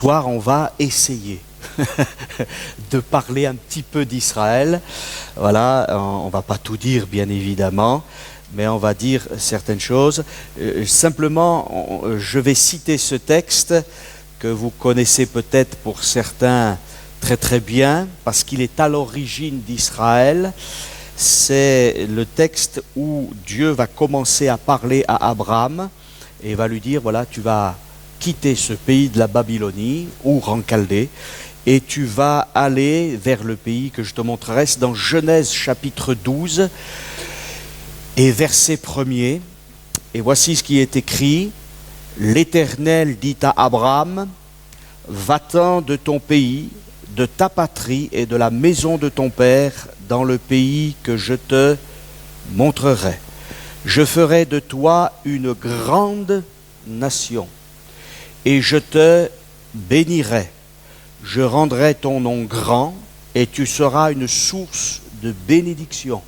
soir, on va essayer de parler un petit peu d'Israël. Voilà, on ne va pas tout dire, bien évidemment, mais on va dire certaines choses. Simplement, je vais citer ce texte que vous connaissez peut-être pour certains très très bien, parce qu'il est à l'origine d'Israël. C'est le texte où Dieu va commencer à parler à Abraham et va lui dire, voilà, tu vas quitter ce pays de la Babylonie, Our en Chaldée, et tu vas aller vers le pays que je te montrerai. C'est dans Genèse chapitre 12 et verset 1er. Et voici ce qui est écrit. L'Éternel dit à Abraham, va-t'en de ton pays, de ta patrie et de la maison de ton père dans le pays que je te montrerai. Je ferai de toi une grande nation et je te bénirai. Je rendrai ton nom grand et tu seras une source de bénédiction.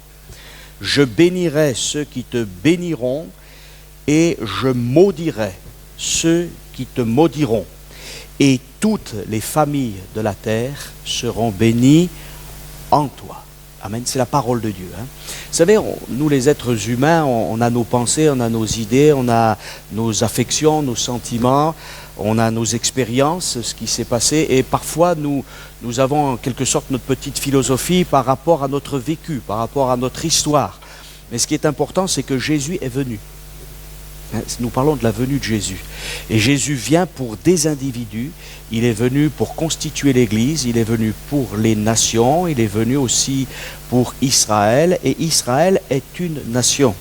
Je bénirai ceux qui te béniront et je maudirai ceux qui te maudiront. Et toutes les familles de la terre seront bénies en toi. Amen, c'est la parole de Dieu. Vous savez, nous les êtres humains, on a nos pensées, on a nos idées, on a nos affections, nos sentiments, on a nos expériences, ce qui s'est passé, et parfois nous avons en quelque sorte notre petite philosophie par rapport à notre vécu, par rapport à notre histoire. Mais ce qui est important, c'est que Jésus est venu. Nous parlons de la venue de Jésus. Et Jésus vient pour des individus, il est venu pour constituer l'Église, il est venu pour les nations, il est venu aussi pour Israël, et Israël est une nation.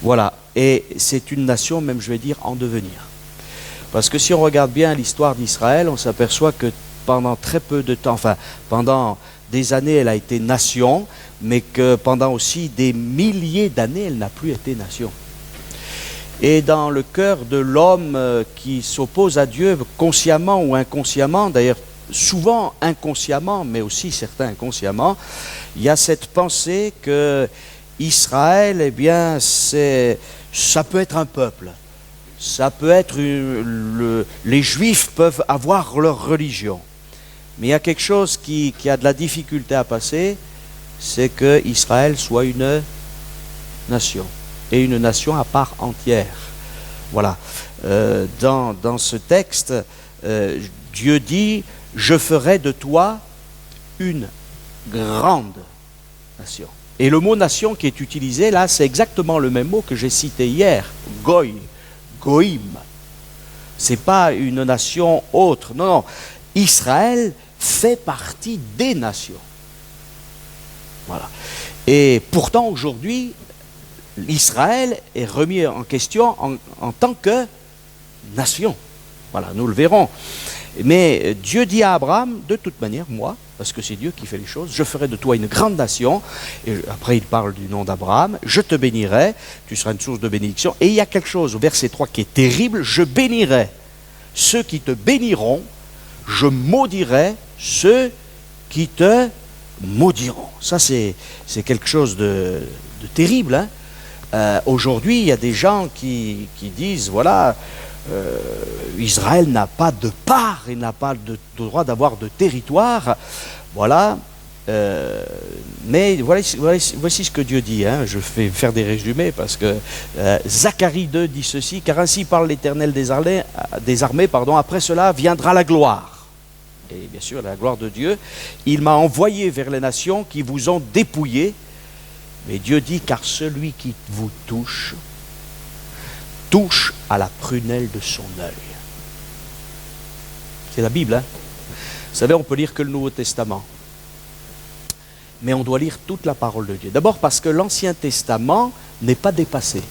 Voilà, et c'est une nation, même je vais dire, en devenir. Parce que si on regarde bien l'histoire d'Israël, on s'aperçoit que pendant très peu de temps, enfin pendant des années elle a été nation, mais que pendant aussi des milliers d'années elle n'a plus été nation. Et dans le cœur de l'homme qui s'oppose à Dieu, consciemment ou inconsciemment, d'ailleurs souvent inconsciemment, mais aussi certains inconsciemment, il y a cette pensée que Israël, eh bien, ça peut être un peuple. Ça peut être les Juifs peuvent avoir leur religion. Mais il y a quelque chose qui a de la difficulté à passer, c'est que Israël soit une nation. Et une nation à part entière. Voilà. Dans ce texte, Dieu dit, je ferai de toi une grande nation. Et le mot nation qui est utilisé là, c'est exactement le même mot que j'ai cité hier, goy, goïm. C'est pas une nation autre. Non, non. Israël fait partie des nations. Voilà. Et pourtant aujourd'hui, Israël est remis en question en tant que nation. Voilà, nous le verrons. Mais Dieu dit à Abraham, de toute manière, moi, parce que c'est Dieu qui fait les choses, je ferai de toi une grande nation. Et après, il parle du nom d'Abraham. Je te bénirai, tu seras une source de bénédiction. Et il y a quelque chose au verset 3 qui est terrible. Je bénirai ceux qui te béniront, je maudirai ceux qui te maudiront. Ça, c'est quelque chose de terrible, hein. Aujourd'hui, il y a des gens qui disent, voilà, Israël n'a pas de part, il n'a pas de droit d'avoir de territoire, voilà, mais voici ce que Dieu dit, hein. Je vais faire des résumés parce que Zacharie 2 dit ceci, car ainsi parle l'Éternel des armées, après cela viendra la gloire. Et bien sûr, la gloire de Dieu, il m'a envoyé vers les nations qui vous ont dépouillés. Mais Dieu dit, car celui qui vous touche, touche à la prunelle de son œil. C'est la Bible, hein. Vous savez, on peut lire que le Nouveau Testament. Mais on doit lire toute la parole de Dieu. D'abord parce que l'Ancien Testament n'est pas dépassé.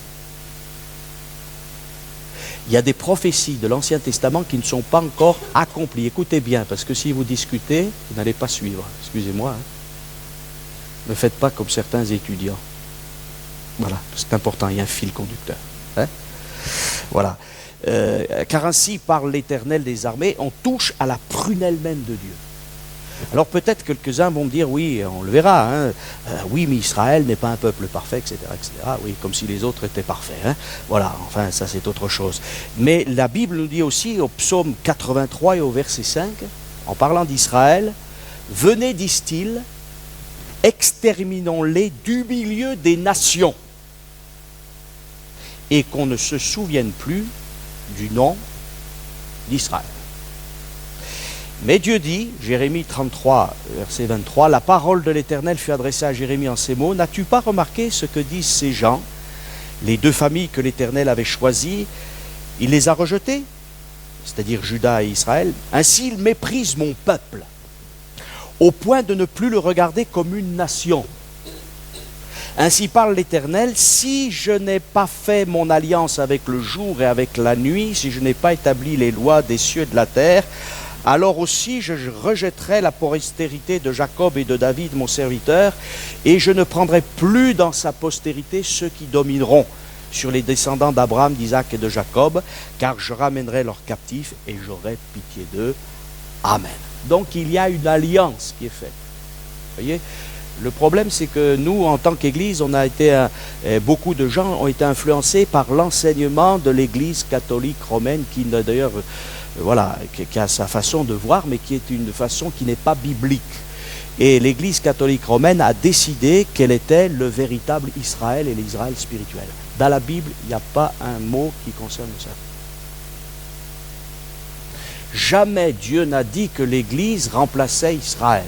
Il y a des prophéties de l'Ancien Testament qui ne sont pas encore accomplies. Écoutez bien, parce que si vous discutez, vous n'allez pas suivre. Excusez-moi, hein. Ne faites pas comme certains étudiants. Voilà, c'est important, il y a un fil conducteur. Hein? Voilà. Car ainsi parle l'Éternel des armées, on touche à la prunelle même de Dieu. Alors peut-être quelques-uns vont me dire, oui, on le verra, hein, oui, mais Israël n'est pas un peuple parfait, etc., etc. Oui, comme si les autres étaient parfaits. Hein. Voilà, enfin, ça c'est autre chose. Mais la Bible nous dit aussi, au psaume 83 et au verset 5, en parlant d'Israël, « Venez, disent-ils, exterminons-les du milieu des nations, et qu'on ne se souvienne plus du nom d'Israël. » Mais Dieu dit, Jérémie 33, verset 23, « La parole de l'Éternel fut adressée à Jérémie en ces mots. N'as-tu pas remarqué ce que disent ces gens, les deux familles que l'Éternel avait choisies? Il les a rejetées, c'est-à-dire Juda et Israël. Ainsi, ils méprisent mon peuple, au point de ne plus le regarder comme une nation. Ainsi parle l'Éternel, si je n'ai pas fait mon alliance avec le jour et avec la nuit, si je n'ai pas établi les lois des cieux et de la terre, alors aussi je rejetterai la postérité de Jacob et de David, mon serviteur, et je ne prendrai plus dans sa postérité ceux qui domineront sur les descendants d'Abraham, d'Isaac et de Jacob, car je ramènerai leurs captifs et j'aurai pitié d'eux. Amen. Donc il y a une alliance qui est faite. Vous voyez ? Le problème, c'est que nous, en tant qu'Église, beaucoup de gens ont été influencés par l'enseignement de l'Église catholique romaine, qui d'ailleurs, qui a sa façon de voir, mais qui est une façon qui n'est pas biblique. Et l'Église catholique romaine a décidé quel était le véritable Israël et l'Israël spirituel. Dans la Bible, il n'y a pas un mot qui concerne ça. Jamais Dieu n'a dit que l'Église remplaçait Israël.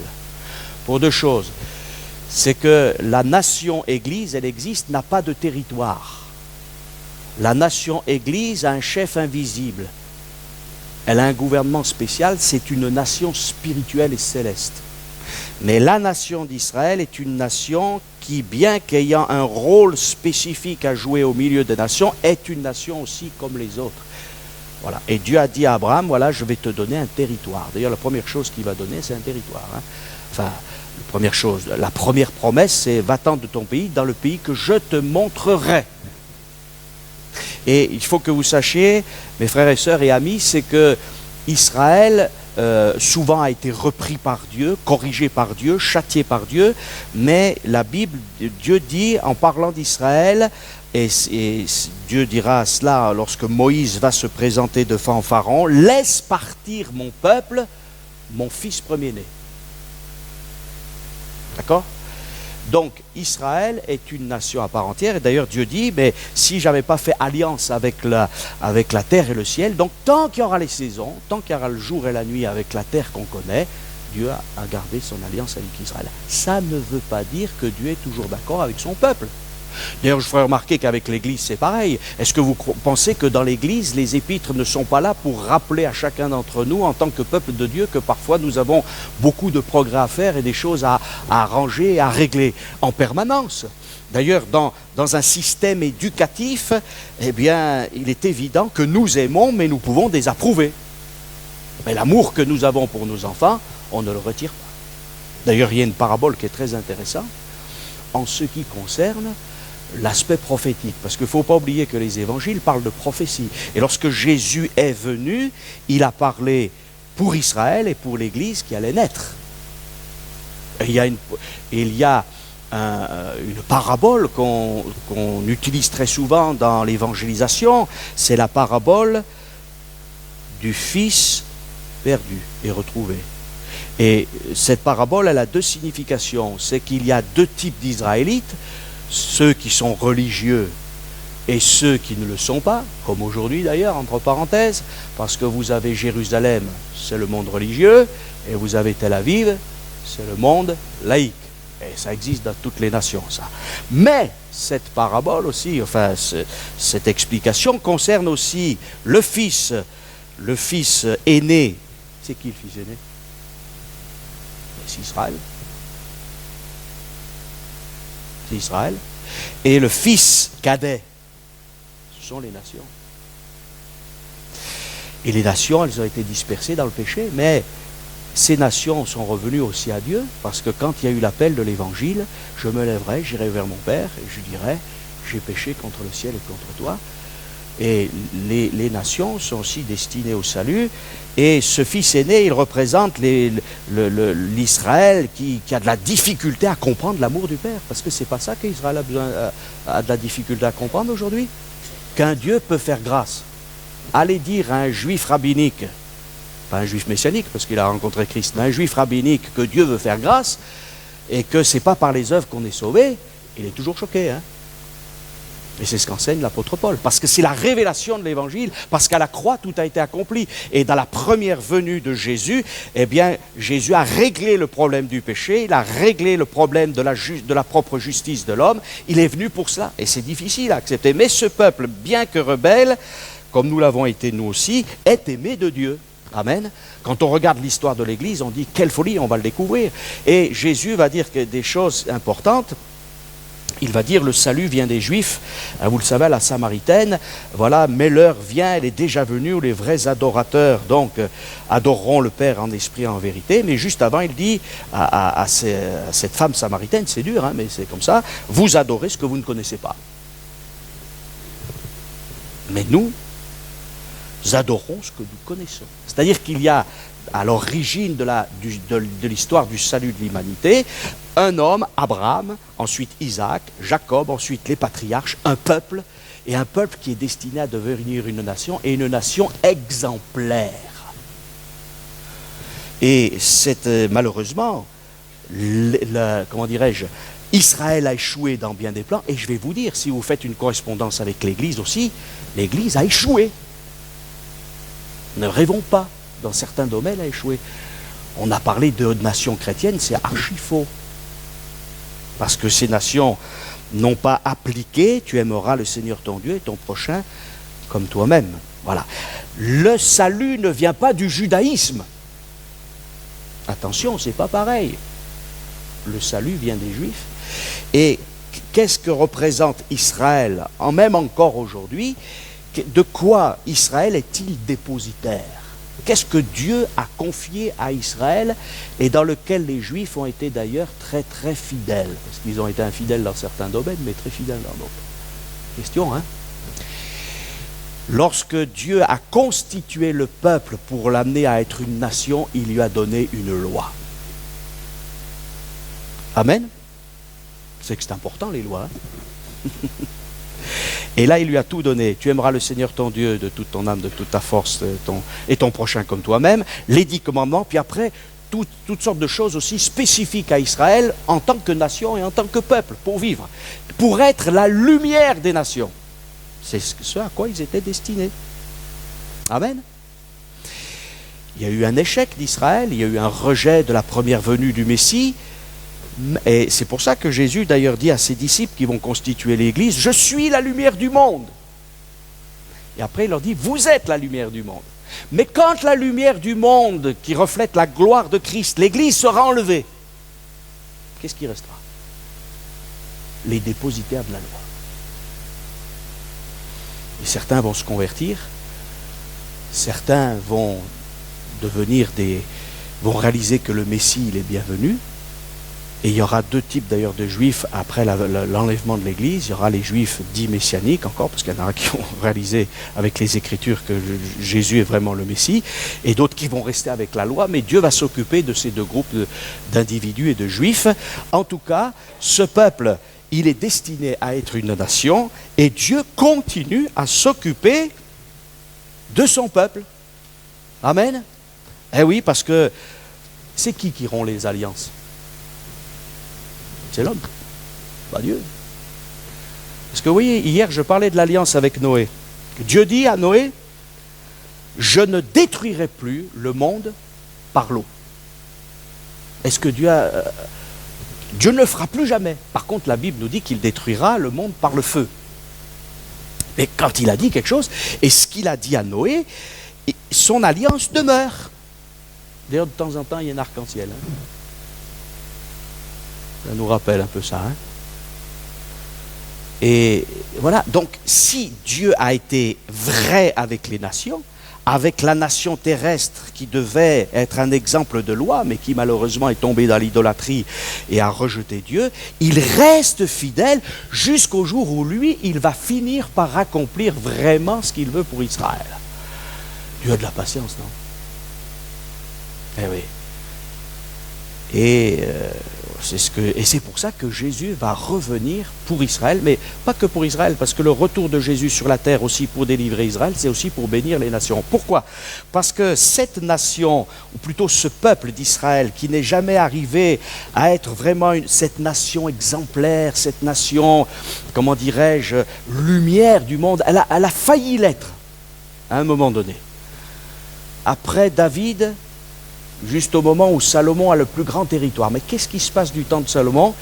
Pour deux choses. C'est que la nation Église, elle existe, n'a pas de territoire. La nation Église a un chef invisible. Elle a un gouvernement spécial, c'est une nation spirituelle et céleste. Mais la nation d'Israël est une nation qui, bien qu'ayant un rôle spécifique à jouer au milieu des nations, est une nation aussi comme les autres. Voilà. Et Dieu a dit à Abraham, voilà, je vais te donner un territoire. D'ailleurs, la première chose qu'il va donner, c'est un territoire. Hein. Enfin, la première promesse, c'est va-t'en de ton pays dans le pays que je te montrerai. Et il faut que vous sachiez, mes frères et sœurs et amis, c'est que Israël souvent a été repris par Dieu, corrigé par Dieu, châtié par Dieu, mais la Bible, Dieu dit en parlant d'Israël, et Dieu dira cela lorsque Moïse va se présenter devant Pharaon, laisse partir mon peuple, mon fils premier-né. D'accord ? Donc Israël est une nation à part entière, et d'ailleurs Dieu dit, mais si je n'avais pas fait alliance avec la terre et le ciel, donc tant qu'il y aura les saisons, tant qu'il y aura le jour et la nuit avec la terre qu'on connaît, Dieu a gardé son alliance avec Israël. Ça ne veut pas dire que Dieu est toujours d'accord avec son peuple. D'ailleurs, je ferai remarquer qu'avec l'Église, c'est pareil. Est-ce que vous pensez que dans l'Église, les épîtres ne sont pas là pour rappeler à chacun d'entre nous, en tant que peuple de Dieu, que parfois nous avons beaucoup de progrès à faire et des choses à arranger, à régler en permanence? D'ailleurs, dans un système éducatif, eh bien, il est évident que nous aimons, mais nous pouvons désapprouver. Mais l'amour que nous avons pour nos enfants, on ne le retire pas. D'ailleurs, il y a une parabole qui est très intéressante en ce qui concerne l'aspect prophétique, parce qu'il ne faut pas oublier que les évangiles parlent de prophétie. Et lorsque Jésus est venu, il a parlé pour Israël et pour l'Église qui allait naître. Et il y a une parabole qu'on utilise très souvent dans l'évangélisation, c'est la parabole du Fils perdu et retrouvé. Et cette parabole, elle a deux significations. C'est qu'il y a deux types d'Israélites, ceux qui sont religieux et ceux qui ne le sont pas, comme aujourd'hui d'ailleurs, entre parenthèses, parce que vous avez Jérusalem, c'est le monde religieux, et vous avez Tel Aviv, c'est le monde laïque. Et ça existe dans toutes les nations, ça. Mais cette parabole aussi, enfin, cette explication concerne aussi le fils aîné. C'est qui le fils aîné? C'est Israël. C'est Israël. Et le fils cadet, ce sont les nations. Et les nations, elles ont été dispersées dans le péché, mais ces nations sont revenues aussi à Dieu, parce que quand il y a eu l'appel de l'Évangile, je me lèverai, j'irai vers mon Père, et je dirai, j'ai péché contre le ciel et contre toi, Et les nations sont aussi destinées au salut. Et ce fils aîné, il représente l'Israël qui a de la difficulté à comprendre l'amour du Père. Parce que c'est pas ça qu'Israël a de la difficulté à comprendre aujourd'hui. Qu'un Dieu peut faire grâce. Allez dire à un juif rabbinique, pas un juif messianique parce qu'il a rencontré Christ, mais un juif rabbinique que Dieu veut faire grâce et que c'est pas par les œuvres qu'on est sauvé, il est toujours choqué, hein. Et c'est ce qu'enseigne l'apôtre Paul, parce que c'est la révélation de l'évangile, parce qu'à la croix tout a été accompli. Et dans la première venue de Jésus, eh bien, Jésus a réglé le problème du péché, il a réglé le problème de la propre justice de l'homme, il est venu pour cela. Et c'est difficile à accepter. Mais ce peuple, bien que rebelle, comme nous l'avons été nous aussi, est aimé de Dieu. Amen. Quand on regarde l'histoire de l'Église, on dit quelle folie, on va le découvrir. Et Jésus va dire que des choses importantes. Il va dire le salut vient des Juifs, vous le savez, la Samaritaine, voilà, mais l'heure vient, elle est déjà venue où les vrais adorateurs donc adoreront le Père en esprit et en vérité. Mais juste avant, il dit à cette femme samaritaine, c'est dur, hein, mais c'est comme ça, vous adorez ce que vous ne connaissez pas. Mais nous adorons ce que nous connaissons. C'est-à-dire qu'il y a à l'origine de l'histoire du salut de l'humanité, un homme, Abraham, ensuite Isaac, Jacob, ensuite les patriarches, un peuple, et un peuple qui est destiné à devenir une nation, et une nation exemplaire. Et c'est malheureusement, comment dirais-je, Israël a échoué dans bien des plans, et je vais vous dire, si vous faites une correspondance avec l'Église aussi, l'Église a échoué. Ne rêvons pas. Dans certains domaines, a échoué. On a parlé de nations chrétiennes, c'est archi faux. Parce que ces nations n'ont pas appliqué, tu aimeras le Seigneur ton Dieu et ton prochain comme toi-même. Voilà. Le salut ne vient pas du judaïsme. Attention, c'est pas pareil. Le salut vient des Juifs. Et qu'est-ce que représente Israël, même encore aujourd'hui? De quoi Israël est-il dépositaire? Qu'est-ce que Dieu a confié à Israël et dans lequel les Juifs ont été d'ailleurs très très fidèles? Parce qu'ils ont été infidèles dans certains domaines, mais très fidèles dans d'autres. Question, hein? Lorsque Dieu a constitué le peuple pour l'amener à être une nation, il lui a donné une loi. Amen? C'est que c'est important les lois, hein? Et là, il lui a tout donné. Tu aimeras le Seigneur ton Dieu de toute ton âme, de toute ta force, et ton prochain comme toi-même. Les 10 commandements, puis après, toutes sortes de choses aussi spécifiques à Israël en tant que nation et en tant que peuple, pour vivre. Pour être la lumière des nations. C'est ce à quoi ils étaient destinés. Amen. Il y a eu un échec d'Israël, il y a eu un rejet de la première venue du Messie. Et c'est pour ça que Jésus d'ailleurs dit à ses disciples qui vont constituer l'Église, je suis la lumière du monde. Et après il leur dit, vous êtes la lumière du monde. Mais quand la lumière du monde qui reflète la gloire de Christ, l'Église sera enlevée, qu'est-ce qui restera? Les dépositaires de la loi. Et certains vont se convertir, certains vont vont réaliser que le Messie il est bienvenu. Et il y aura 2 types d'ailleurs de juifs après l'enlèvement de l'Église. Il y aura les juifs dits messianiques encore, parce qu'il y en a qui ont réalisé avec les Écritures que Jésus est vraiment le Messie, et d'autres qui vont rester avec la loi, mais Dieu va s'occuper de ces 2 groupes d'individus et de juifs. En tout cas, ce peuple, il est destiné à être une nation, et Dieu continue à s'occuper de son peuple. Amen. Eh oui, parce que c'est qui rompt les alliances? C'est l'homme, pas Dieu. Parce que vous voyez, hier je parlais de l'alliance avec Noé. Dieu dit à Noé, je ne détruirai plus le monde par l'eau. Est-ce que Dieu ne le fera plus jamais. Par contre, la Bible nous dit qu'il détruira le monde par le feu. Mais quand il a dit quelque chose, et ce qu'il a dit à Noé, son alliance demeure. D'ailleurs, de temps en temps, il y a un arc-en-ciel. Hein. Ça nous rappelle un peu ça. Hein? Et voilà, donc si Dieu a été vrai avec les nations, avec la nation terrestre qui devait être un exemple de loi, mais qui malheureusement est tombée dans l'idolâtrie et a rejeté Dieu, il reste fidèle jusqu'au jour où lui, il va finir par accomplir vraiment ce qu'il veut pour Israël. Dieu a de la patience, non? Eh oui. Et c'est pour ça que Jésus va revenir pour Israël, mais pas que pour Israël, parce que le retour de Jésus sur la terre aussi pour délivrer Israël, c'est aussi pour bénir les nations. Pourquoi? Parce que cette nation, ou plutôt ce peuple d'Israël, qui n'est jamais arrivé à être vraiment cette nation exemplaire, cette nation, comment dirais-je, lumière du monde, elle a failli l'être à un moment donné. Après David, juste au moment où Salomon a le plus grand territoire. Mais qu'est-ce qui se passe du temps de Salomon?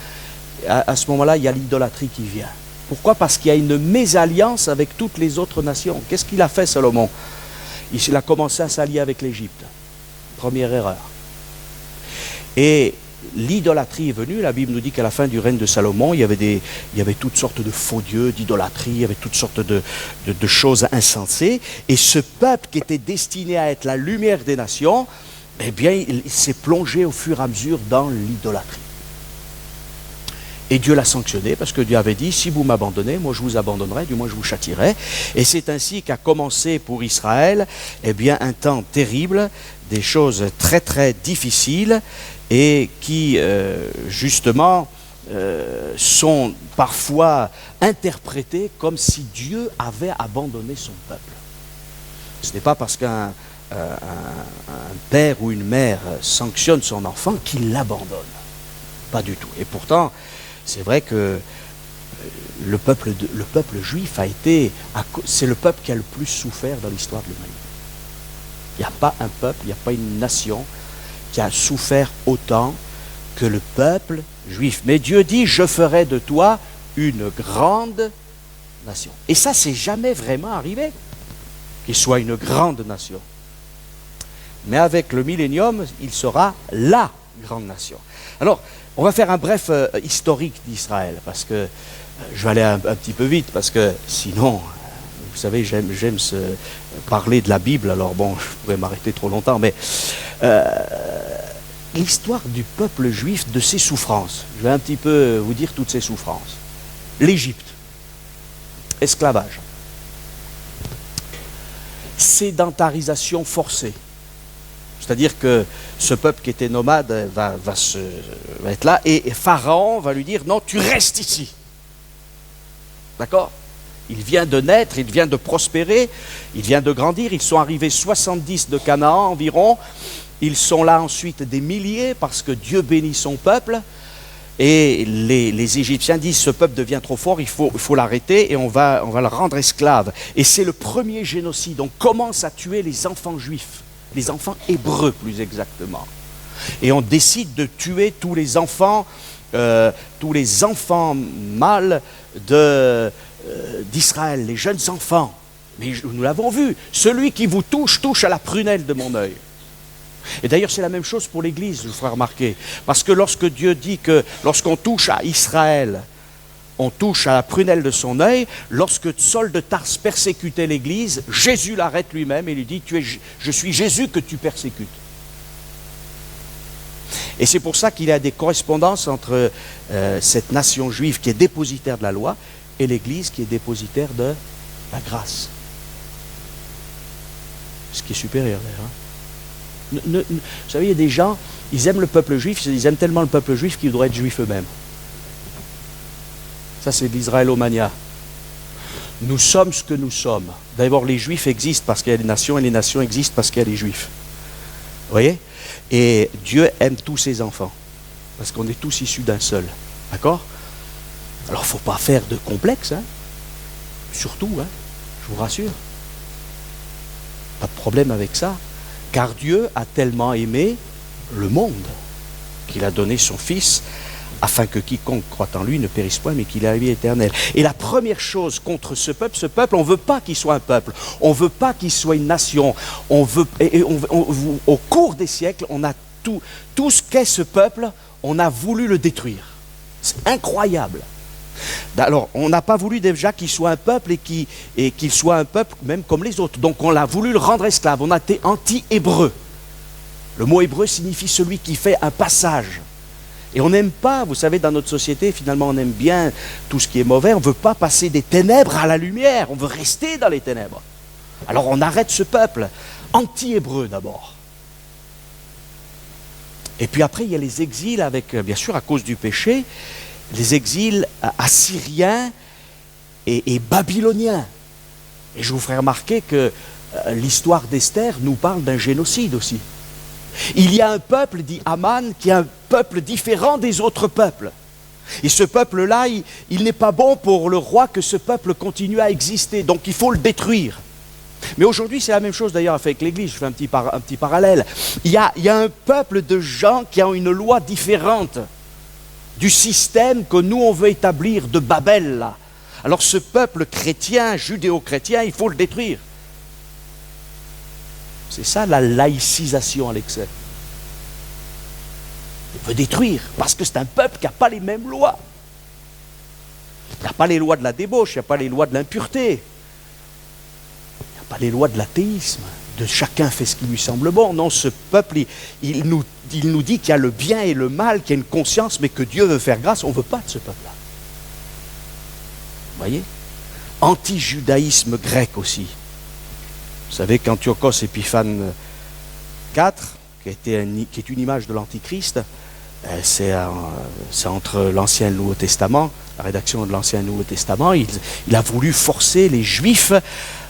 À ce moment-là, il y a l'idolâtrie qui vient. Pourquoi? Parce qu'il y a une mésalliance avec toutes les autres nations. Qu'est-ce qu'il a fait, Salomon? Il a commencé à s'allier avec l'Égypte. Première erreur. Et l'idolâtrie est venue. La Bible nous dit qu'à la fin du règne de Salomon, il y avait toutes sortes de faux dieux, d'idolâtrie, il y avait toutes sortes de choses insensées. Et ce peuple qui était destiné à être la lumière des nations, eh bien, il s'est plongé au fur et à mesure dans l'idolâtrie. Et Dieu l'a sanctionné parce que Dieu avait dit, si vous m'abandonnez, moi je vous abandonnerai, du moins je vous châtierai. Et c'est ainsi qu'a commencé pour Israël, eh bien, un temps terrible, des choses très très difficiles et qui, justement, sont parfois interprétées comme si Dieu avait abandonné son peuple. Ce n'est pas parce qu'un père ou une mère sanctionne son enfant qu'il l'abandonne. Pas du tout. Et pourtant, c'est vrai que le peuple juif c'est le peuple qui a le plus souffert dans l'histoire de l'humanité. Il n'y a pas un peuple, il n'y a pas une nation qui a souffert autant que le peuple juif. Mais Dieu dit, je ferai de toi une grande nation. Et ça, c'est jamais vraiment arrivé, qu'il soit une grande nation. Mais avec le millénium, il sera la grande nation. Alors, on va faire un bref historique d'Israël, parce que je vais aller un petit peu vite, parce que sinon, vous savez, j'aime parler de la Bible, alors bon, je pourrais m'arrêter trop longtemps, mais l'histoire du peuple juif, de ses souffrances, je vais un petit peu vous dire toutes ses souffrances. L'Égypte, esclavage, sédentarisation forcée. C'est-à-dire que ce peuple qui était nomade va être là, et Pharaon va lui dire, non, tu restes ici. D'accord? Il vient de naître, il vient de prospérer, il vient de grandir, ils sont arrivés 70 de Canaan environ, ils sont là ensuite des milliers parce que Dieu bénit son peuple, et les Égyptiens disent, ce peuple devient trop fort, il faut l'arrêter et on va le rendre esclave. Et c'est le premier génocide, on commence à tuer les enfants juifs. Les enfants hébreux plus exactement. Et on décide de tuer tous les enfants mâles d'Israël, les jeunes enfants. Mais nous l'avons vu, celui qui vous touche, touche à la prunelle de mon œil. Et d'ailleurs c'est la même chose pour l'Église, je vous ferai remarquer. Parce que lorsque Dieu dit que lorsqu'on touche à Israël, on touche à la prunelle de son œil, lorsque Saul de Tarse persécutait l'Église, Jésus l'arrête lui-même et lui dit, je suis Jésus que tu persécutes. Et c'est pour ça qu'il y a des correspondances entre cette nation juive qui est dépositaire de la loi et l'Église qui est dépositaire de la grâce. Ce qui est supérieur d'ailleurs. Vous savez, il y a des gens, ils aiment le peuple juif, ils aiment tellement le peuple juif qu'ils voudraient être juifs eux-mêmes. Ça, c'est de l'israélomania. Nous sommes ce que nous sommes. D'abord, les juifs existent parce qu'il y a des nations, et les nations existent parce qu'il y a des juifs. Vous voyez? Et Dieu aime tous ses enfants, parce qu'on est tous issus d'un seul. D'accord? Alors, il ne faut pas faire de complexe, hein? Surtout, hein? Je vous rassure. Pas de problème avec ça. Car Dieu a tellement aimé le monde qu'il a donné son Fils, afin que quiconque croit en lui ne périsse point, mais qu'il ait la vie éternelle. Et la première chose contre ce peuple, on ne veut pas qu'il soit un peuple, on ne veut pas qu'il soit une nation. Au cours des siècles, on a tout ce qu'est ce peuple, on a voulu le détruire. C'est incroyable. Alors, on n'a pas voulu déjà qu'il soit un peuple et qu'il soit un peuple même comme les autres. Donc on l'a voulu le rendre esclave. On a été anti-hébreu. Le mot hébreu signifie celui qui fait un passage. Et on n'aime pas, vous savez, dans notre société, finalement, on aime bien tout ce qui est mauvais. On ne veut pas passer des ténèbres à la lumière. On veut rester dans les ténèbres. Alors on arrête ce peuple. Anti-hébreu d'abord. Et puis après, il y a les exils avec, bien sûr, à cause du péché, les exils assyriens et babyloniens. Et je vous ferai remarquer que l'histoire d'Esther nous parle d'un génocide aussi. Il y a un peuple, dit Aman, qui est un peuple différent des autres peuples. Et ce peuple-là, il n'est pas bon pour le roi que ce peuple continue à exister. Donc il faut le détruire. Mais aujourd'hui, c'est la même chose d'ailleurs avec l'Église. Je fais un petit parallèle. Il y a un peuple de gens qui ont une loi différente du système que nous, on veut établir de Babel, là. Alors ce peuple chrétien, judéo-chrétien, il faut le détruire. C'est ça la laïcisation à l'excès. Il veut détruire, parce que c'est un peuple qui n'a pas les mêmes lois. Il n'y a pas les lois de la débauche, il n'y a pas les lois de l'impureté. Il n'y a pas les lois de l'athéisme, de chacun fait ce qui lui semble bon. Non, ce peuple, il nous dit qu'il y a le bien et le mal, qu'il y a une conscience, mais que Dieu veut faire grâce. On ne veut pas de ce peuple-là. Vous voyez? Anti-judaïsme grec aussi. Vous savez qu'Antiochos Épiphane IV, qui est une image de l'Antichrist, c'est entre l'Ancien et le Nouveau Testament, la rédaction de l'Ancien et le Nouveau Testament, il a voulu forcer les Juifs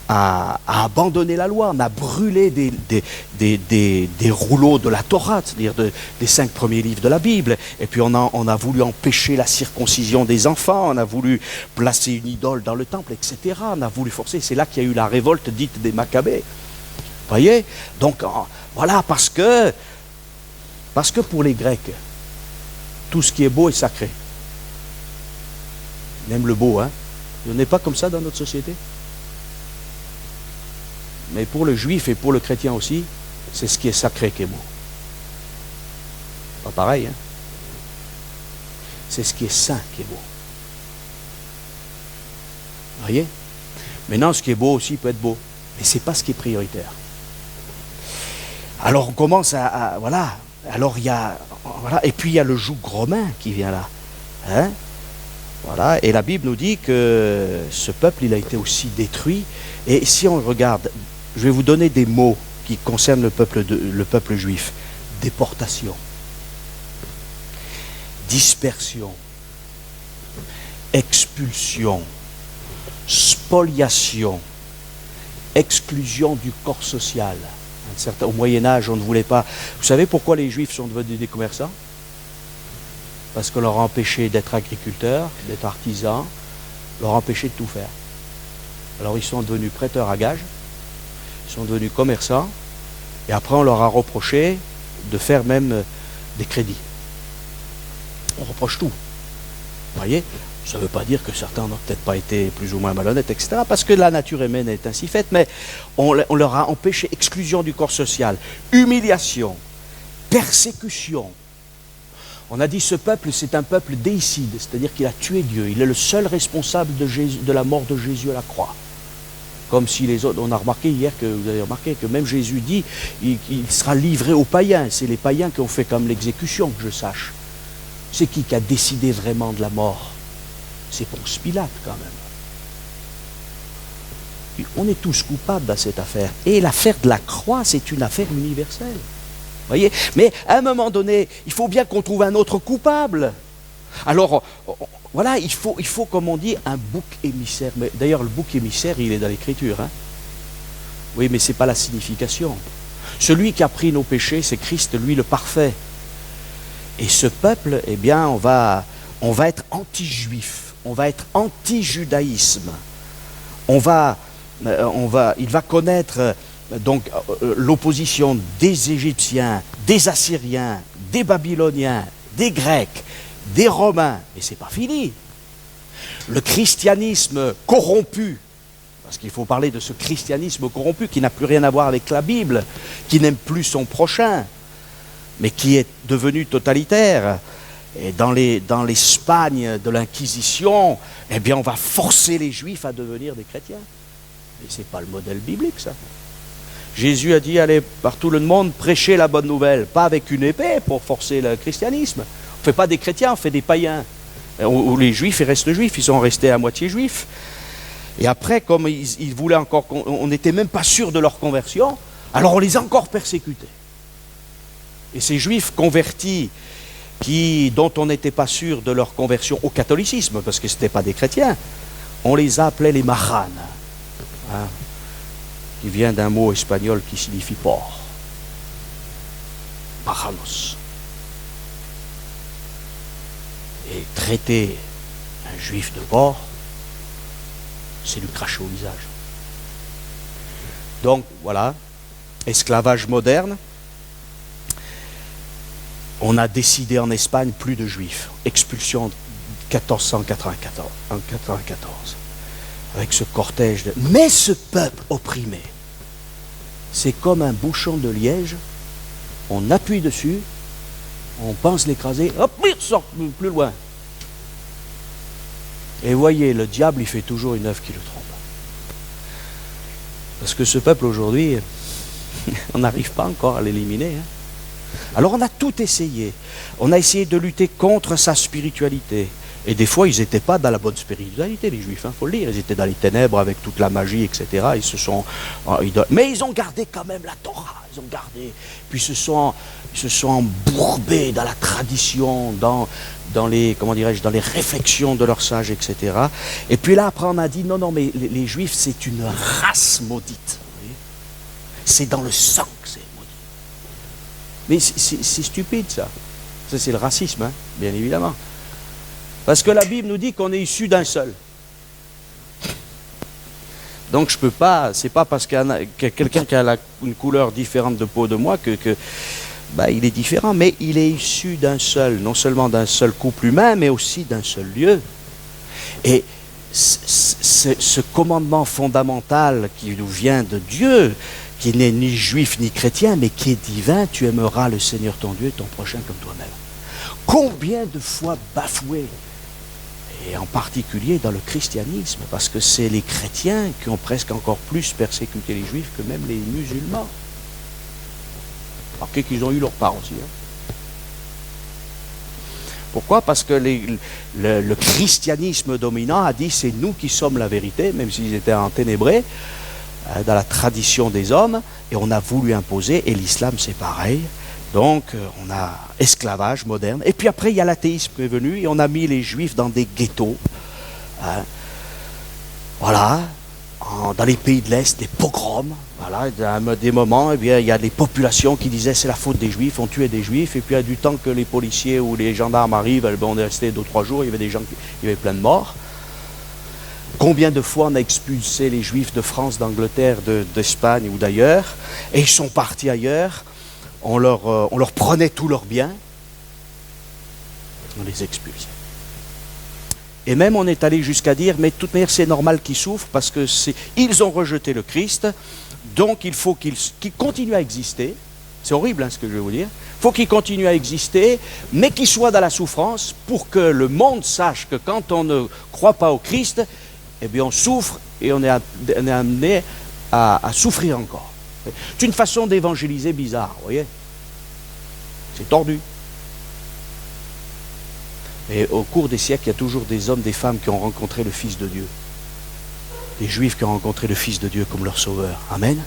à abandonner la loi. On a brûlé des rouleaux de la Torah, c'est-à-dire des 5 premiers livres de la Bible. Et puis on a voulu empêcher la circoncision des enfants, on a voulu placer une idole dans le temple, etc. On a voulu forcer. C'est là qu'il y a eu la révolte dite des Maccabées. Vous voyez? Donc voilà, parce que pour les Grecs, tout ce qui est beau est sacré. Ils aiment le beau, hein? On n'est pas comme ça dans notre société. Mais pour le juif et pour le chrétien aussi, c'est ce qui est sacré qui est beau. Pas pareil, hein? C'est ce qui est saint qui est beau. Vous voyez? Maintenant, ce qui est beau aussi peut être beau, mais ce n'est pas ce qui est prioritaire. Alors on commence voilà. Alors il y a, voilà, et puis il y a le joug romain qui vient là, hein? Voilà. Et la Bible nous dit que ce peuple, il a été aussi détruit. Et si on regarde, je vais vous donner des mots qui concernent le peuple juif. Déportation, dispersion, expulsion, spoliation, exclusion du corps social. Au Moyen-Âge, on ne voulait pas... Vous savez pourquoi les Juifs sont devenus des commerçants? Parce qu'on leur a empêché d'être agriculteurs, d'être artisans, leur a empêché de tout faire. Alors ils sont devenus prêteurs à gages, ils sont devenus commerçants, et après on leur a reproché de faire même des crédits. On reproche tout. Vous voyez? Ça ne veut pas dire que certains n'ont peut-être pas été plus ou moins malhonnêtes, etc. Parce que la nature humaine est ainsi faite, mais on leur a empêché exclusion du corps social, humiliation, persécution. On a dit ce peuple, c'est un peuple déicide, c'est-à-dire qu'il a tué Dieu. Il est le seul responsable de la mort de Jésus à la croix. Comme si les autres, on a remarqué hier, vous avez remarqué que même Jésus dit qu'il sera livré aux païens. C'est les païens qui ont fait comme l'exécution, que je sache. C'est qui a décidé vraiment de la mort? C'est Ponce Pilate quand même. Et on est tous coupables dans cette affaire. Et l'affaire de la croix, c'est une affaire universelle. Voyez? Mais à un moment donné, il faut bien qu'on trouve un autre coupable. Alors, voilà, il faut, comme on dit, un bouc émissaire. Mais d'ailleurs, le bouc émissaire, il est dans l'Écriture. Hein? Oui, mais ce n'est pas la signification. Celui qui a pris nos péchés, c'est Christ, lui, le parfait. Et ce peuple, eh bien, on va être anti-juif. On va être anti-judaïsme. Il va connaître donc l'opposition des Égyptiens, des Assyriens, des Babyloniens, des Grecs, des Romains. Mais ce n'est pas fini. Le christianisme corrompu, parce qu'il faut parler de ce christianisme corrompu qui n'a plus rien à voir avec la Bible, qui n'aime plus son prochain, mais qui est devenu totalitaire. Et dans l'Espagne de l'Inquisition, eh bien, on va forcer les Juifs à devenir des chrétiens. Et ce n'est pas le modèle biblique, ça. Jésus a dit, allez par tout le monde, prêcher la bonne nouvelle, pas avec une épée pour forcer le christianisme. On ne fait pas des chrétiens, on fait des païens. Où les Juifs, ils restent juifs, ils sont restés à moitié juifs. Et après, comme ils voulaient encore, on n'était même pas sûr de leur conversion, alors on les a encore persécutés. Et ces Juifs convertis, dont on n'était pas sûr de leur conversion au catholicisme, parce que ce n'étaient pas des chrétiens, on les appelait les marranes, hein, qui vient d'un mot espagnol qui signifie porc. Marranos. Et traiter un juif de porc, c'est lui cracher au visage. Donc voilà, esclavage moderne. On a décidé en Espagne plus de juifs. Expulsion en 1494, avec ce cortège de... Mais ce peuple opprimé, c'est comme un bouchon de liège, on appuie dessus, on pense l'écraser, hop, il sort plus loin. Et voyez, le diable, il fait toujours une œuvre qui le trompe. Parce que ce peuple aujourd'hui, on n'arrive pas encore à l'éliminer. Hein. Alors on a tout essayé. On a essayé de lutter contre sa spiritualité. Et des fois, ils n'étaient pas dans la bonne spiritualité, les Juifs, il faut le dire. Ils étaient dans les ténèbres avec toute la magie, etc. Mais ils ont gardé quand même la Torah. Ils ont gardé. Puis ils se sont embourbés dans la tradition, dans les réflexions de leurs sages, etc. Et puis là, après, on a dit, non, mais les Juifs, c'est une race maudite. C'est dans le sang que c'est maudit. Mais c'est stupide, ça. Ça, c'est le racisme, hein, bien évidemment. Parce que la Bible nous dit qu'on est issu d'un seul. Donc je peux pas, c'est pas parce qu'il y a quelqu'un qui a une couleur différente de peau de moi que il est différent, mais il est issu d'un seul, non seulement d'un seul couple humain, mais aussi d'un seul lieu. Et ce commandement fondamental qui nous vient de Dieu, qui n'est ni juif ni chrétien, mais qui est divin, tu aimeras le Seigneur ton Dieu et ton prochain comme toi-même. Combien de fois bafoué, et en particulier dans le christianisme, parce que c'est les chrétiens qui ont presque encore plus persécuté les juifs que même les musulmans. Remarquez qu'ils ont eu leur part aussi. Hein. Pourquoi? Parce que le christianisme dominant a dit c'est nous qui sommes la vérité, même s'ils étaient enténébrés dans la tradition des hommes, et on a voulu imposer, et l'islam c'est pareil. Donc, on a esclavage moderne. Et puis après, il y a l'athéisme qui est venu et on a mis les Juifs dans des ghettos. Hein. Voilà. Dans les pays de l'Est, des pogroms. Voilà. À des moments, eh bien, il y a des populations qui disaient c'est la faute des Juifs, on tuait des Juifs. Et puis, du temps que les policiers ou les gendarmes arrivent, eh bien, on est resté 2 ou 3 jours, il y avait des gens, il y avait plein de morts. Combien de fois on a expulsé les Juifs de France, d'Angleterre, d'Espagne ou d'ailleurs, et ils sont partis ailleurs. On leur prenait tous leurs biens, on les expulsait. Et même on est allé jusqu'à dire, mais de toute manière c'est normal qu'ils souffrent parce que ils ont rejeté le Christ, donc il faut qu'ils continuent à exister. C'est horrible hein, ce que je vais vous dire. Il faut qu'ils continuent à exister, mais qu'ils soient dans la souffrance pour que le monde sache que quand on ne croit pas au Christ, eh bien on souffre et on est amené à souffrir encore. C'est une façon d'évangéliser bizarre, vous voyez. C'est tordu. Et au cours des siècles, il y a toujours des hommes, des femmes qui ont rencontré le Fils de Dieu. Des Juifs qui ont rencontré le Fils de Dieu comme leur sauveur. Amen.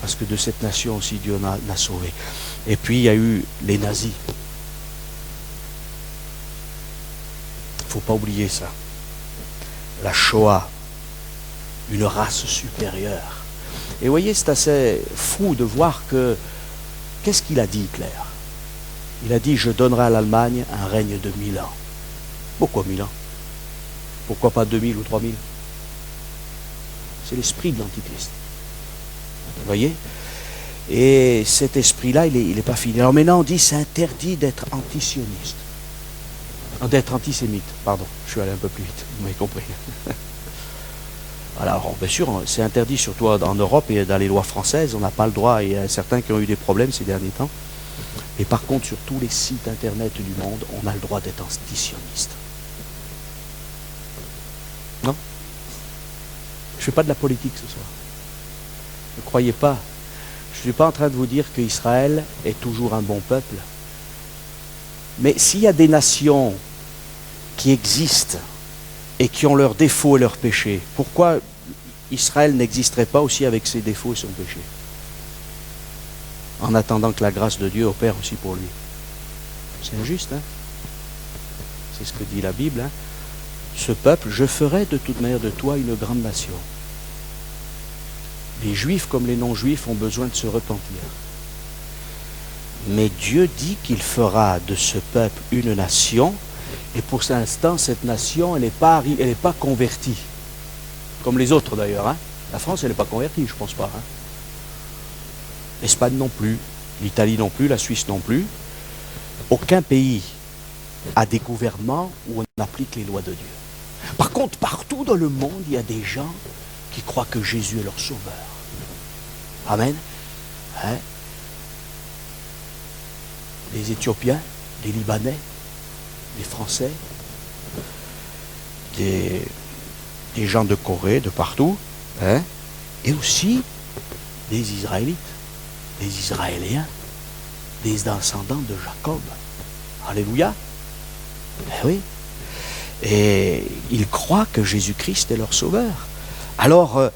Parce que de cette nation aussi, Dieu l'a sauvé. Et puis, il y a eu les nazis. Il ne faut pas oublier ça. La Shoah. Une race supérieure. Et vous voyez, c'est assez fou de voir que... Qu'est-ce qu'il a dit, Hitler? Il a dit, je donnerai à l'Allemagne un règne de 1000 ans. Pourquoi 1000 ans? Pourquoi pas 2000 ou 3000? C'est l'esprit de l'Antichrist. Vous voyez? Et cet esprit-là, il n'est pas fini. Alors maintenant, on dit, c'est interdit d'être antisioniste. D'être antisémite, pardon. Je suis allé un peu plus vite, vous m'avez compris. Alors, bien sûr, c'est interdit, surtout en Europe et dans les lois françaises. On n'a pas le droit, et il y a certains qui ont eu des problèmes ces derniers temps. Et par contre, sur tous les sites internet du monde, on a le droit d'être antisioniste. Non? Je ne fais pas de la politique ce soir. Ne croyez pas. Je ne suis pas en train de vous dire qu'Israël est toujours un bon peuple. Mais s'il y a des nations qui existent et qui ont leurs défauts et leurs péchés, pourquoi Israël n'existerait pas aussi avec ses défauts et son péché? En attendant que la grâce de Dieu opère aussi pour lui. C'est injuste, hein? C'est ce que dit la Bible, hein? Ce peuple, je ferai de toute manière de toi une grande nation. Les juifs comme les non-juifs ont besoin de se repentir. Mais Dieu dit qu'il fera de ce peuple une nation, et pour l'instant, cette nation, elle n'est pas convertie. Comme les autres d'ailleurs, hein? La France, elle n'est pas convertie, je ne pense pas. Hein? L'Espagne non plus, l'Italie non plus, la Suisse non plus. Aucun pays a des gouvernements où on applique les lois de Dieu. Par contre, partout dans le monde, il y a des gens qui croient que Jésus est leur sauveur. Amen. Hein? Les Éthiopiens, les Libanais, les Français, des gens de Corée, de partout, hein? Et aussi des Israélites, des Israéliens, des descendants de Jacob. Alléluia. Eh oui. Et ils croient que Jésus-Christ est leur sauveur. Alors,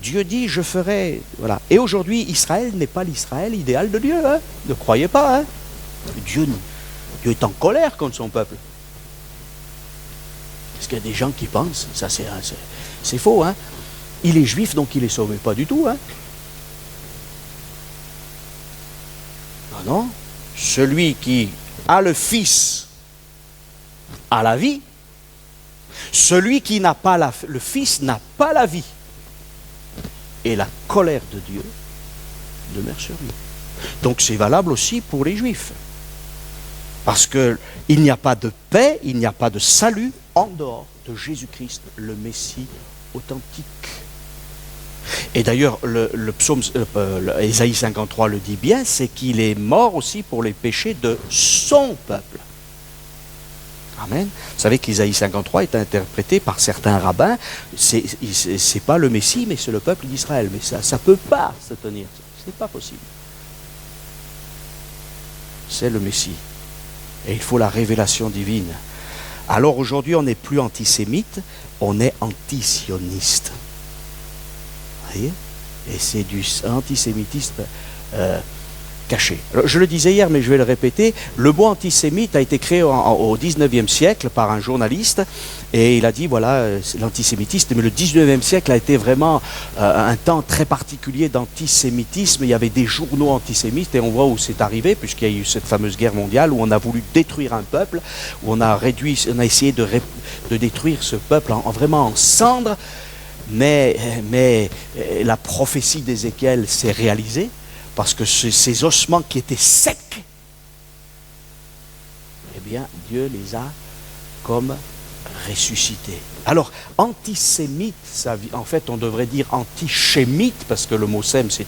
Dieu dit, je ferai... Voilà. Et aujourd'hui, Israël n'est pas l'Israël idéal de Dieu. Hein? Ne croyez pas. Hein? Dieu est en colère contre son peuple. Parce qu'il y a des gens qui pensent, ça c'est faux. Hein? Il est juif, donc il est sauvé. Pas du tout. Hein? Non, non. Celui qui a le Fils a la vie. Celui qui n'a pas le Fils n'a pas la vie. Et la colère de Dieu demeure sur lui. Donc c'est valable aussi pour les Juifs. Parce qu'il n'y a pas de paix, il n'y a pas de salut en dehors de Jésus-Christ, le Messie authentique. Et d'ailleurs, le psaume, Ésaïe 53 le dit bien, c'est qu'il est mort aussi pour les péchés de son peuple. Amen. Vous savez qu'Ésaïe 53 est interprété par certains rabbins, c'est pas le Messie, mais c'est le peuple d'Israël. Mais ça ne peut pas se tenir. C'est pas possible. C'est le Messie. Et il faut la révélation divine. Alors aujourd'hui, on n'est plus antisémite, on est antisioniste. Vous voyez? Et c'est du antisémitisme caché. Alors, je le disais hier, mais je vais le répéter, le mot antisémite a été créé au 19e siècle par un journaliste, et il a dit, voilà, l'antisémitisme, mais le 19e siècle a été vraiment un temps très particulier d'antisémitisme. Il y avait des journaux antisémites, et on voit où c'est arrivé, puisqu'il y a eu cette fameuse guerre mondiale, où on a voulu détruire un peuple, où on a essayé de détruire ce peuple vraiment en cendres, mais la prophétie d'Ézéchiel s'est réalisée, parce que ces ossements qui étaient secs, eh bien, Dieu les a comme ressuscités. Alors, antisémite, en fait, on devrait dire antichémite, parce que le mot sème, c'est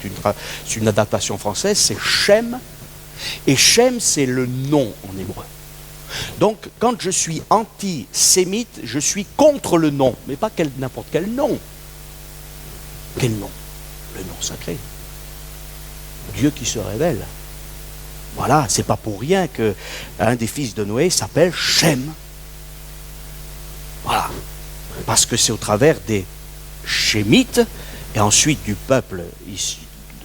une adaptation française, c'est Shem, et Shem, c'est le nom en hébreu. Donc, quand je suis antisémite, je suis contre le nom, mais pas n'importe quel nom. Quel nom? Le nom sacré. Dieu qui se révèle. Voilà, c'est pas pour rien qu'un des fils de Noé s'appelle Shem. Voilà. Parce que c'est au travers des Shémites, et ensuite du peuple, ici,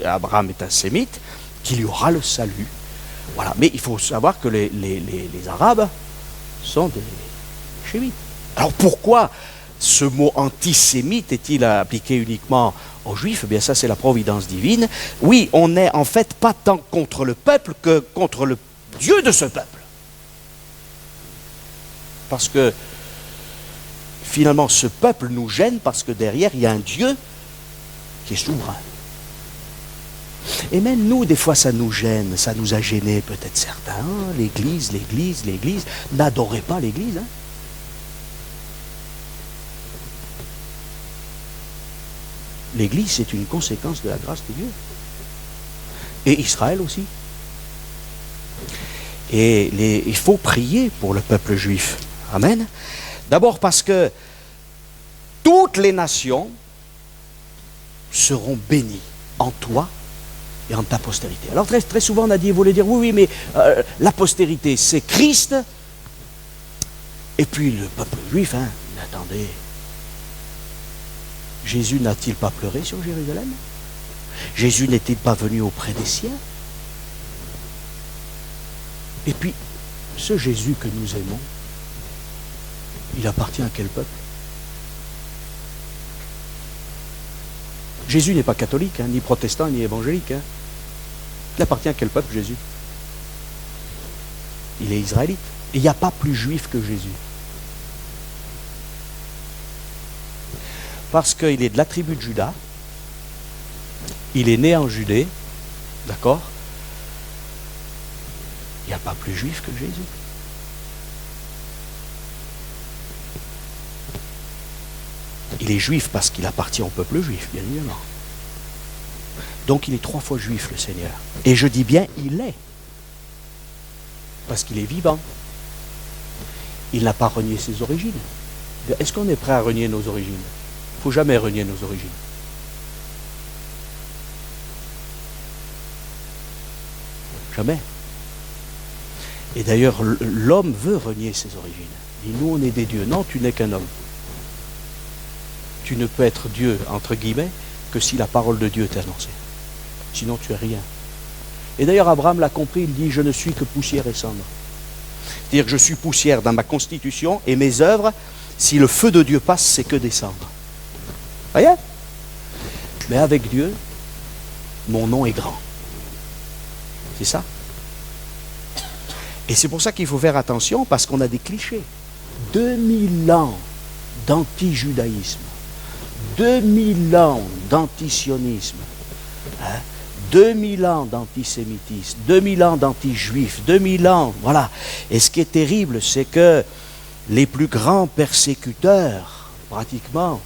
Abraham est un sémite, qu'il y aura le salut. Voilà. Mais il faut savoir que les Arabes sont des Shémites. Alors pourquoi ce mot antisémite est-il appliqué uniquement aux Juifs? Eh bien, ça, c'est la providence divine. Oui, on n'est en fait pas tant contre le peuple que contre le Dieu de ce peuple. Parce que, finalement, ce peuple nous gêne parce que derrière, il y a un Dieu qui est souverain. Et même nous, des fois, ça nous gêne, ça nous a gênés, peut-être certains. Hein, l'Église. N'adorez pas l'Église, hein. L'Église, c'est une conséquence de la grâce de Dieu. Et Israël aussi. Et il faut prier pour le peuple juif. Amen. D'abord parce que toutes les nations seront bénies en toi et en ta postérité. Alors très, très souvent on a dit, vous voulez dire, oui, mais la postérité c'est Christ, et puis le peuple juif, hein, mais attendez, Jésus n'a-t-il pas pleuré sur Jérusalem? Jésus n'est-il pas venu auprès des siens? Et puis, ce Jésus que nous aimons, il appartient à quel peuple? Jésus n'est pas catholique, hein, ni protestant, ni évangélique. Hein. Il appartient à quel peuple, Jésus? Il est israélite. Et il n'y a pas plus juif que Jésus. Parce qu'il est de la tribu de Juda, il est né en Judée, d'accord? Il n'y a pas plus juif que Jésus. Il est juif parce qu'il appartient au peuple juif, bien évidemment. Donc il est 3 fois juif, le Seigneur. Et je dis bien, il est. Parce qu'il est vivant. Il n'a pas renié ses origines. Est-ce qu'on est prêt à renier nos origines? Il ne faut jamais renier nos origines. Jamais. Et d'ailleurs, l'homme veut renier ses origines. Il dit, nous, on est des dieux. Non, tu n'es qu'un homme. Tu ne peux être Dieu, entre guillemets, que si la parole de Dieu t'est annoncée. Sinon, tu es rien. Et d'ailleurs, Abraham l'a compris, il dit, je ne suis que poussière et cendre. C'est-à-dire que je suis poussière dans ma constitution et mes œuvres, si le feu de Dieu passe, c'est que des cendres. Voyez? Mais avec Dieu, mon nom est grand. C'est ça. Et c'est pour ça qu'il faut faire attention, parce qu'on a des clichés. 2000 ans d'anti-judaïsme, 2000 ans d'antisionisme, 2000 ans d'antisémitisme, 2000 ans d'anti-juifs, 2000 ans, voilà. Et ce qui est terrible, c'est que les plus grands persécuteurs, pratiquement,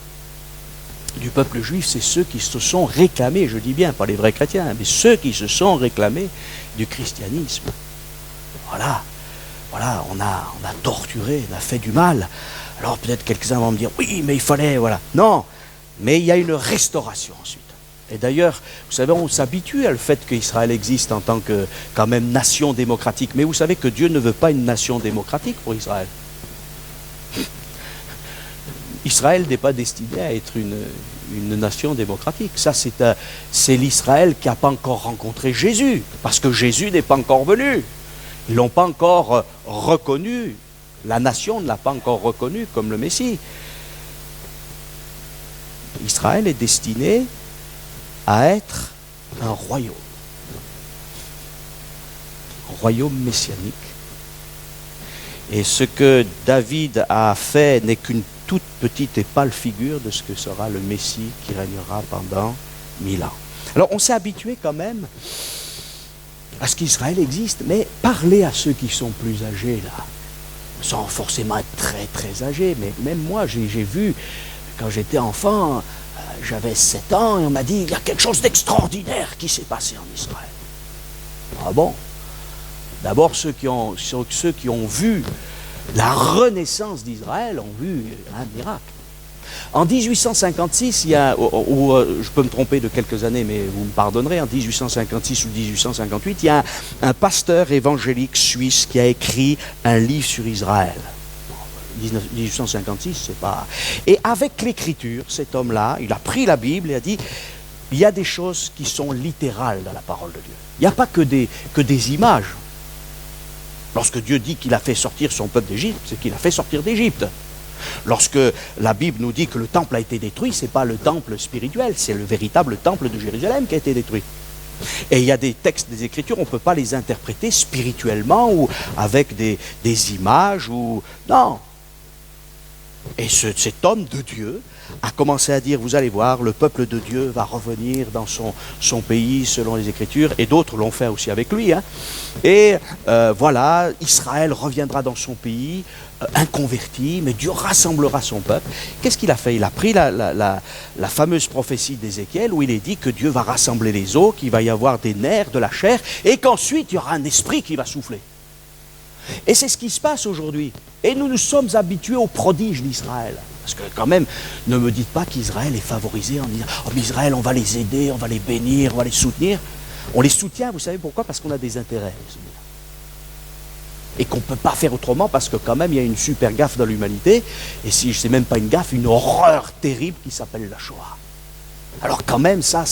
du peuple juif, c'est ceux qui se sont réclamés, je dis bien, pas les vrais chrétiens, mais ceux qui se sont réclamés du christianisme. Voilà, on a torturé, on a fait du mal. Alors peut-être quelques-uns vont me dire, oui, mais il fallait, voilà. Non, mais il y a une restauration ensuite. Et d'ailleurs, vous savez, on s'habitue à le fait qu'Israël existe en tant que, quand même, nation démocratique. Mais vous savez que Dieu ne veut pas une nation démocratique pour Israël. Israël n'est pas destiné à être une nation démocratique. Ça, c'est l'Israël qui n'a pas encore rencontré Jésus, parce que Jésus n'est pas encore venu. Ils ne l'ont pas encore reconnu. La nation ne l'a pas encore reconnu comme le Messie. Israël est destiné à être un royaume messianique. Et ce que David a fait n'est qu'une toute petite et pâle figure de ce que sera le Messie qui régnera pendant 1000 ans. Alors on s'est habitué quand même à ce qu'Israël existe, mais parlez à ceux qui sont plus âgés là, sans forcément être très très âgés, mais même moi j'ai vu, quand j'étais enfant, j'avais 7 ans, et on m'a dit, il y a quelque chose d'extraordinaire qui s'est passé en Israël. Ah bon? D'abord ceux qui ont vu la renaissance d'Israël ont vu un miracle. En 1856, je peux me tromper de quelques années, mais vous me pardonnerez, en 1856 ou 1858, il y a un pasteur évangélique suisse qui a écrit un livre sur Israël. 1856, c'est pas... Et avec l'écriture, cet homme-là, il a pris la Bible et a dit, il y a des choses qui sont littérales dans la parole de Dieu. Il n'y a pas que des images. Lorsque Dieu dit qu'il a fait sortir son peuple d'Égypte, c'est qu'il a fait sortir d'Égypte. Lorsque la Bible nous dit que le temple a été détruit, ce n'est pas le temple spirituel, c'est le véritable temple de Jérusalem qui a été détruit. Et il y a des textes des Écritures, on ne peut pas les interpréter spirituellement ou avec des images ou... Non. Et cet homme de Dieu a commencé à dire, vous allez voir, le peuple de Dieu va revenir dans son pays selon les Écritures, et d'autres l'ont fait aussi avec lui. Hein. Et voilà, Israël reviendra dans son pays, inconverti, mais Dieu rassemblera son peuple. Qu'est-ce qu'il a fait? Il a pris la fameuse prophétie d'Ézéchiel où il est dit que Dieu va rassembler les eaux, qu'il va y avoir des nerfs, de la chair, et qu'ensuite il y aura un esprit qui va souffler. Et c'est ce qui se passe aujourd'hui. Et nous nous sommes habitués aux prodiges d'Israël. Parce que quand même, ne me dites pas qu'Israël est favorisé en disant « Oh, mais Israël, on va les aider, on va les bénir, on va les soutenir. » On les soutient, vous savez pourquoi? Parce qu'on a des intérêts. Et qu'on ne peut pas faire autrement parce que quand même, il y a une super gaffe dans l'humanité. Et si c'est même pas une gaffe, une horreur terrible qui s'appelle la Shoah. Alors quand même, ça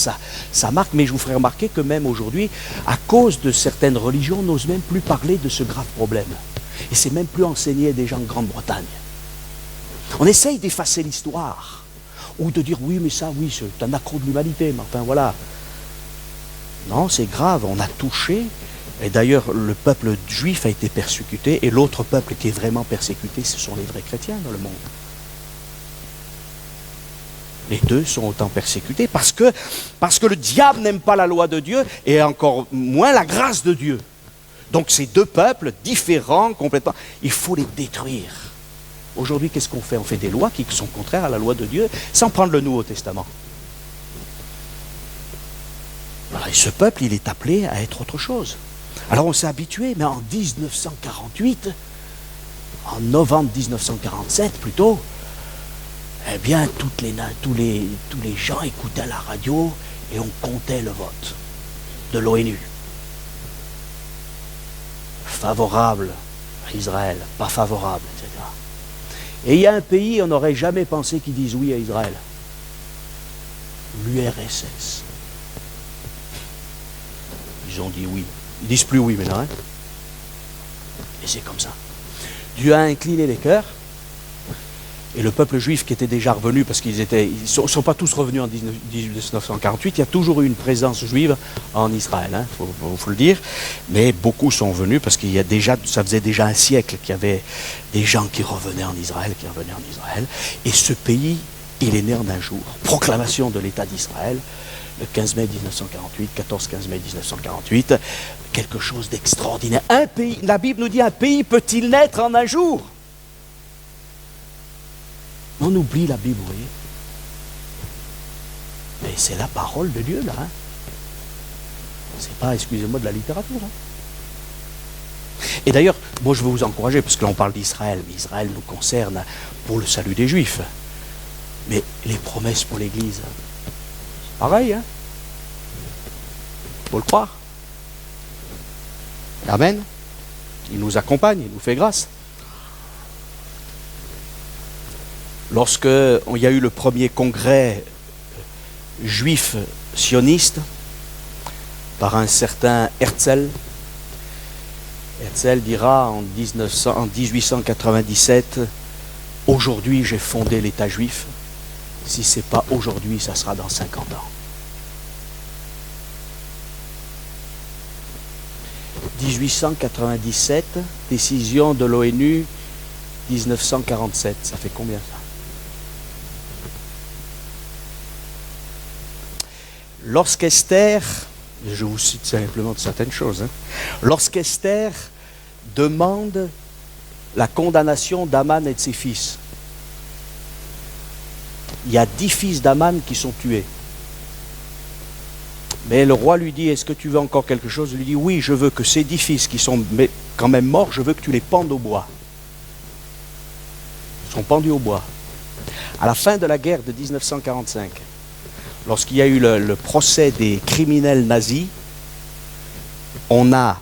marque, mais je vous ferai remarquer que même aujourd'hui, à cause de certaines religions, on n'ose même plus parler de ce grave problème. Et c'est même plus enseigné déjà en Grande-Bretagne. On essaye d'effacer l'histoire, ou de dire oui, mais ça, oui, c'est un accro de l'humanité, mais enfin voilà. Non, c'est grave, on a touché, et d'ailleurs le peuple juif a été persécuté, et l'autre peuple qui est vraiment persécuté, ce sont les vrais chrétiens dans le monde. Les deux sont autant persécutés parce que le diable n'aime pas la loi de Dieu et encore moins la grâce de Dieu. Donc ces deux peuples différents complètement, il faut les détruire. Aujourd'hui, qu'est-ce qu'on fait? On fait des lois qui sont contraires à la loi de Dieu sans prendre le Nouveau Testament. Voilà, et ce peuple, il est appelé à être autre chose. Alors on s'est habitué, mais en 1948, en novembre 1947 plutôt, eh bien, tous les gens écoutaient la radio et on comptait le vote de l'ONU. Favorable à Israël, pas favorable, etc. Et il y a un pays, on n'aurait jamais pensé qu'ils disent oui à Israël. L'URSS. Ils ont dit oui. Ils disent plus oui maintenant. Hein? Et c'est comme ça. Dieu a incliné les cœurs. Et le peuple juif qui était déjà revenu, parce qu'ils ne sont pas tous revenus en 1948, il y a toujours eu une présence juive en Israël, hein, faut le dire, mais beaucoup sont venus parce qu'il y a déjà, ça faisait déjà un siècle qu'il y avait des gens qui revenaient en Israël, et ce pays, il est né en un jour. Proclamation de l'État d'Israël, le 15 mai 1948, 14-15 mai 1948, quelque chose d'extraordinaire. Un pays, la Bible nous dit, un pays peut-il naître en un jour? On oublie la Bible, vous voyez. Mais c'est la parole de Dieu, là. Hein. C'est pas, excusez-moi, de la littérature. Hein. Et d'ailleurs, moi je veux vous encourager, parce que là on parle d'Israël, mais Israël nous concerne pour le salut des Juifs. Mais les promesses pour l'Église, c'est pareil, hein. Faut le croire. Amen. Il nous accompagne, il nous fait grâce. Lorsqu'il y a eu le premier congrès juif sioniste par un certain Herzl, Herzl dira en 1897, « Aujourd'hui j'ai fondé l'État juif, si ce n'est pas aujourd'hui, ça sera dans 50 ans. » 1897, décision de l'ONU, 1947, ça fait combien ça? Lorsqu'Esther, je vous cite simplement de certaines choses, hein, lorsqu'Esther demande la condamnation d'Aman et de ses fils, il y a 10 fils d'Aman qui sont tués. Mais le roi lui dit, est-ce que tu veux encore quelque chose? Il lui dit, oui, je veux que ces 10 fils qui sont quand même morts, je veux que tu les pendes au bois. Ils sont pendus au bois. À la fin de la guerre de 1945, lorsqu'il y a eu le procès des criminels nazis, on a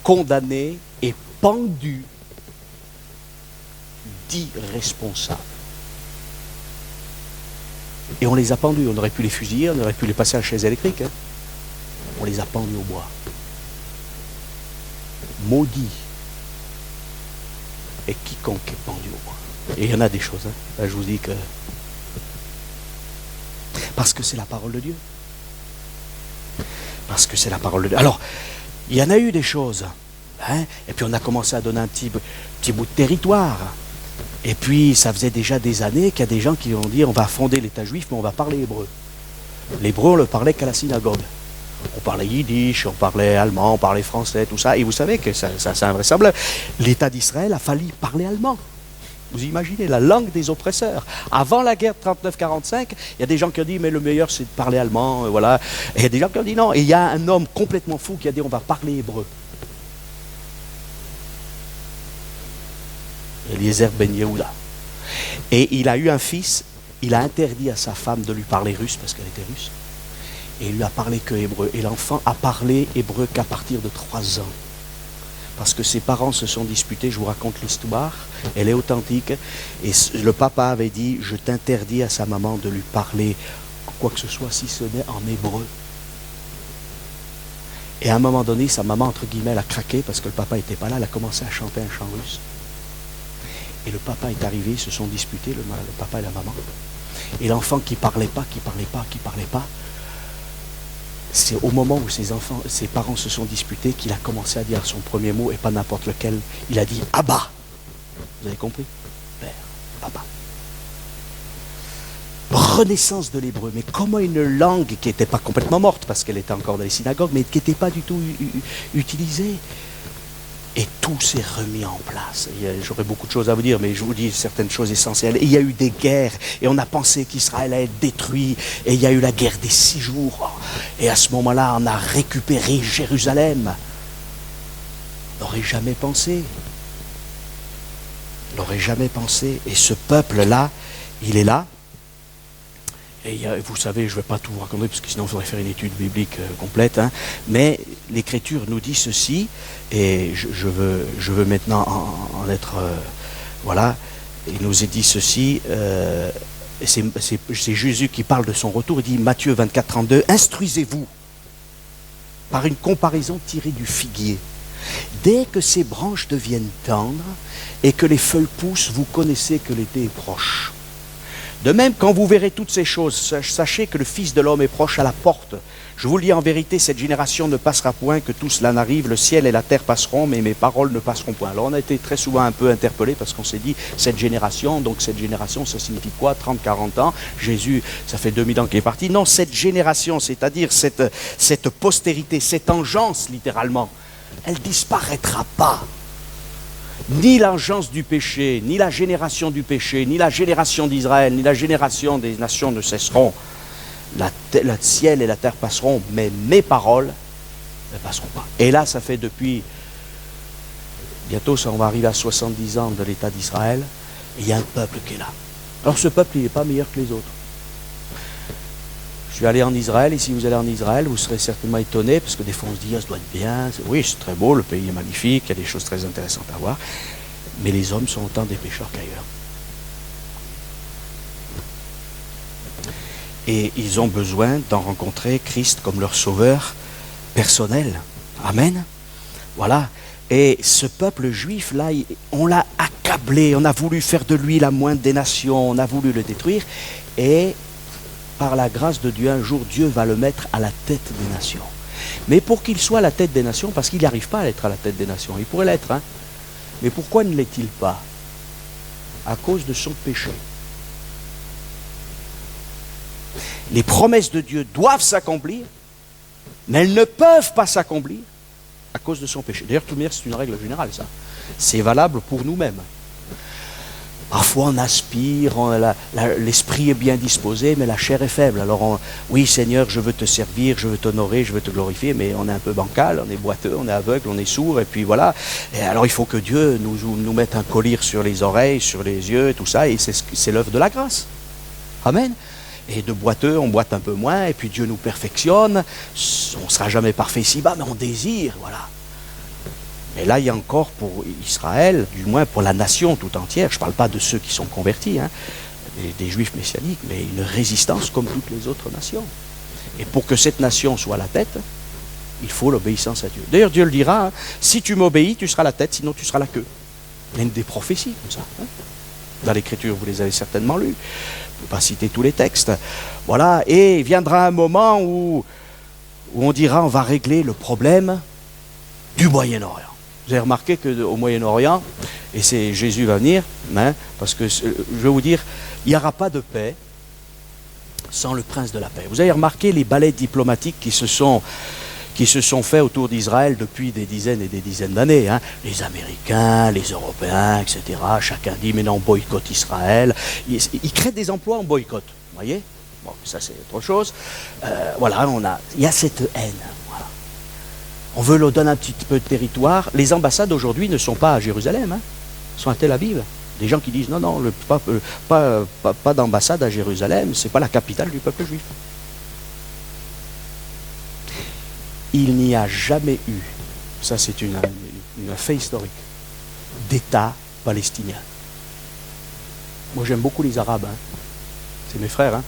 condamné et pendu 10 responsables. Et on les a pendus. On aurait pu les fusiller, on aurait pu les passer à la chaise électrique. Hein. On les a pendus au bois. Maudit est quiconque est pendu au bois. Et il y en a des choses. Hein. Là, je vous dis que... Parce que c'est la parole de Dieu. Parce que c'est la parole de Dieu. Alors, il y en a eu des choses. Hein, et puis on a commencé à donner un petit bout de territoire. Et puis ça faisait déjà des années qu'il y a des gens qui ont dit on va fonder l'État juif, mais on va parler hébreu. L'hébreu, on le parlait qu'à la synagogue. On parlait yiddish, on parlait allemand, on parlait français, tout ça. Et vous savez que ça c'est invraisemblable. L'État d'Israël a fallu parler allemand. Vous imaginez, la langue des oppresseurs. Avant la guerre de 39-45, il y a des gens qui ont dit, mais le meilleur c'est de parler allemand, voilà. Et il y a des gens qui ont dit non. Et il y a un homme complètement fou qui a dit, on va parler hébreu. Eliezer ben Yehuda. Et il a eu un fils, il a interdit à sa femme de lui parler russe parce qu'elle était russe. Et il lui a parlé que hébreu. Et l'enfant a parlé hébreu qu'à partir de 3 ans. Parce que ses parents se sont disputés, je vous raconte l'histoire, elle est authentique. Et le papa avait dit, je t'interdis à sa maman de lui parler quoi que ce soit si ce n'est en hébreu. Et à un moment donné, sa maman, entre guillemets, elle a craqué parce que le papa n'était pas là, elle a commencé à chanter un chant russe. Et le papa est arrivé, ils se sont disputés, le papa et la maman. Et l'enfant qui parlait pas, c'est au moment où ses parents se sont disputés qu'il a commencé à dire son premier mot et pas n'importe lequel. Il a dit Abba. Vous avez compris? Père, Abba. Renaissance de l'hébreu, mais comment une langue qui n'était pas complètement morte parce qu'elle était encore dans les synagogues, mais qui n'était pas du tout utilisée. Et tout s'est remis en place. J'aurais beaucoup de choses à vous dire, mais je vous dis certaines choses essentielles. Et il y a eu des guerres, et on a pensé qu'Israël allait être détruit, et il y a eu la guerre des 6 jours. Et à ce moment-là, on a récupéré Jérusalem. On n'aurait jamais pensé. On n'aurait jamais pensé. Et ce peuple-là, il est là. Et vous savez, je ne vais pas tout vous raconter, parce que sinon il faudrait faire une étude biblique complète, hein, mais l'Écriture nous dit ceci, et je veux maintenant en être... voilà, il nous est dit ceci, c'est Jésus qui parle de son retour, il dit, Matthieu 24, 32, « Instruisez-vous par une comparaison tirée du figuier. Dès que ses branches deviennent tendres et que les feuilles poussent, vous connaissez que l'été est proche. De même, quand vous verrez toutes ces choses, sachez que le Fils de l'homme est proche à la porte. Je vous le dis en vérité, cette génération ne passera point, que tout cela n'arrive. Le ciel et la terre passeront, mais mes paroles ne passeront point. » Alors on a été très souvent un peu interpellés parce qu'on s'est dit, cette génération, ça signifie quoi? 30, 40 ans, Jésus, ça fait 2000 ans qu'il est parti. Non, cette génération, c'est-à-dire cette postérité, cette engeance littéralement, elle ne disparaîtra pas. Ni l'engeance du péché, ni la génération du péché, ni la génération d'Israël, ni la génération des nations ne cesseront. Le ciel et la terre passeront, mais mes paroles ne passeront pas. Et là, ça fait depuis, bientôt on va arriver à 70 ans de l'État d'Israël, et il y a un peuple qui est là. Alors ce peuple, il n'est pas meilleur que les autres. Je suis allé en Israël, et si vous allez en Israël, vous serez certainement étonné, parce que des fois on se dit, ah, ça doit être bien, oui, c'est très beau, le pays est magnifique, il y a des choses très intéressantes à voir, mais les hommes sont autant des pécheurs qu'ailleurs. Et ils ont besoin d'en rencontrer Christ comme leur sauveur personnel. Amen. Voilà. Et ce peuple juif, là, on l'a accablé, on a voulu faire de lui la moindre des nations, on a voulu le détruire, et par la grâce de Dieu, un jour, Dieu va le mettre à la tête des nations. Mais pour qu'il soit à la tête des nations, parce qu'il n'arrive pas à être à la tête des nations, il pourrait l'être, hein. Mais pourquoi ne l'est-il pas? À cause de son péché. Les promesses de Dieu doivent s'accomplir, mais elles ne peuvent pas s'accomplir à cause de son péché. D'ailleurs, tout de même, c'est une règle générale, ça. C'est valable pour nous-mêmes. Parfois on aspire, l'esprit est bien disposé, mais la chair est faible. Alors oui Seigneur, je veux te servir, je veux t'honorer, je veux te glorifier, mais on est un peu bancal, on est boiteux, on est aveugle, on est sourd, et puis voilà. Et alors il faut que Dieu nous mette un collier sur les oreilles, sur les yeux, et tout ça, et c'est l'œuvre de la grâce. Amen. Et de boiteux, on boite un peu moins, et puis Dieu nous perfectionne. On ne sera jamais parfait ici-bas, mais on désire, voilà. Mais là, il y a encore pour Israël, du moins pour la nation tout entière, je ne parle pas de ceux qui sont convertis, hein, des juifs messianiques, mais une résistance comme toutes les autres nations. Et pour que cette nation soit la tête, il faut l'obéissance à Dieu. D'ailleurs, Dieu le dira, hein, si tu m'obéis, tu seras la tête, sinon tu seras la queue. Il y a une des prophéties comme ça. Hein. Dans l'Écriture, vous les avez certainement lues. Je ne peux pas citer tous les textes. Voilà, et il viendra un moment où on dira, on va régler le problème du Moyen-Orient. Vous avez remarqué qu'au Moyen-Orient, et Jésus va venir, hein, parce que je vais vous dire, il n'y aura pas de paix sans le prince de la paix. Vous avez remarqué les balais diplomatiques qui se sont faits autour d'Israël depuis des dizaines et des dizaines d'années. Hein. Les Américains, les Européens, etc. Chacun dit, mais non, boycott Israël. Ils créent des emplois en boycott, vous voyez. Bon, ça c'est autre chose. Voilà, il y a cette haine. Voilà. On veut leur donner un petit peu de territoire. Les ambassades aujourd'hui ne sont pas à Jérusalem, hein, sont à Tel Aviv. Des gens qui disent non, non, pas d'ambassade à Jérusalem, c'est pas la capitale du peuple juif. Il n'y a jamais eu, ça c'est un fait historique, d'État palestinien. Moi j'aime beaucoup les Arabes, hein. C'est mes frères. Hein.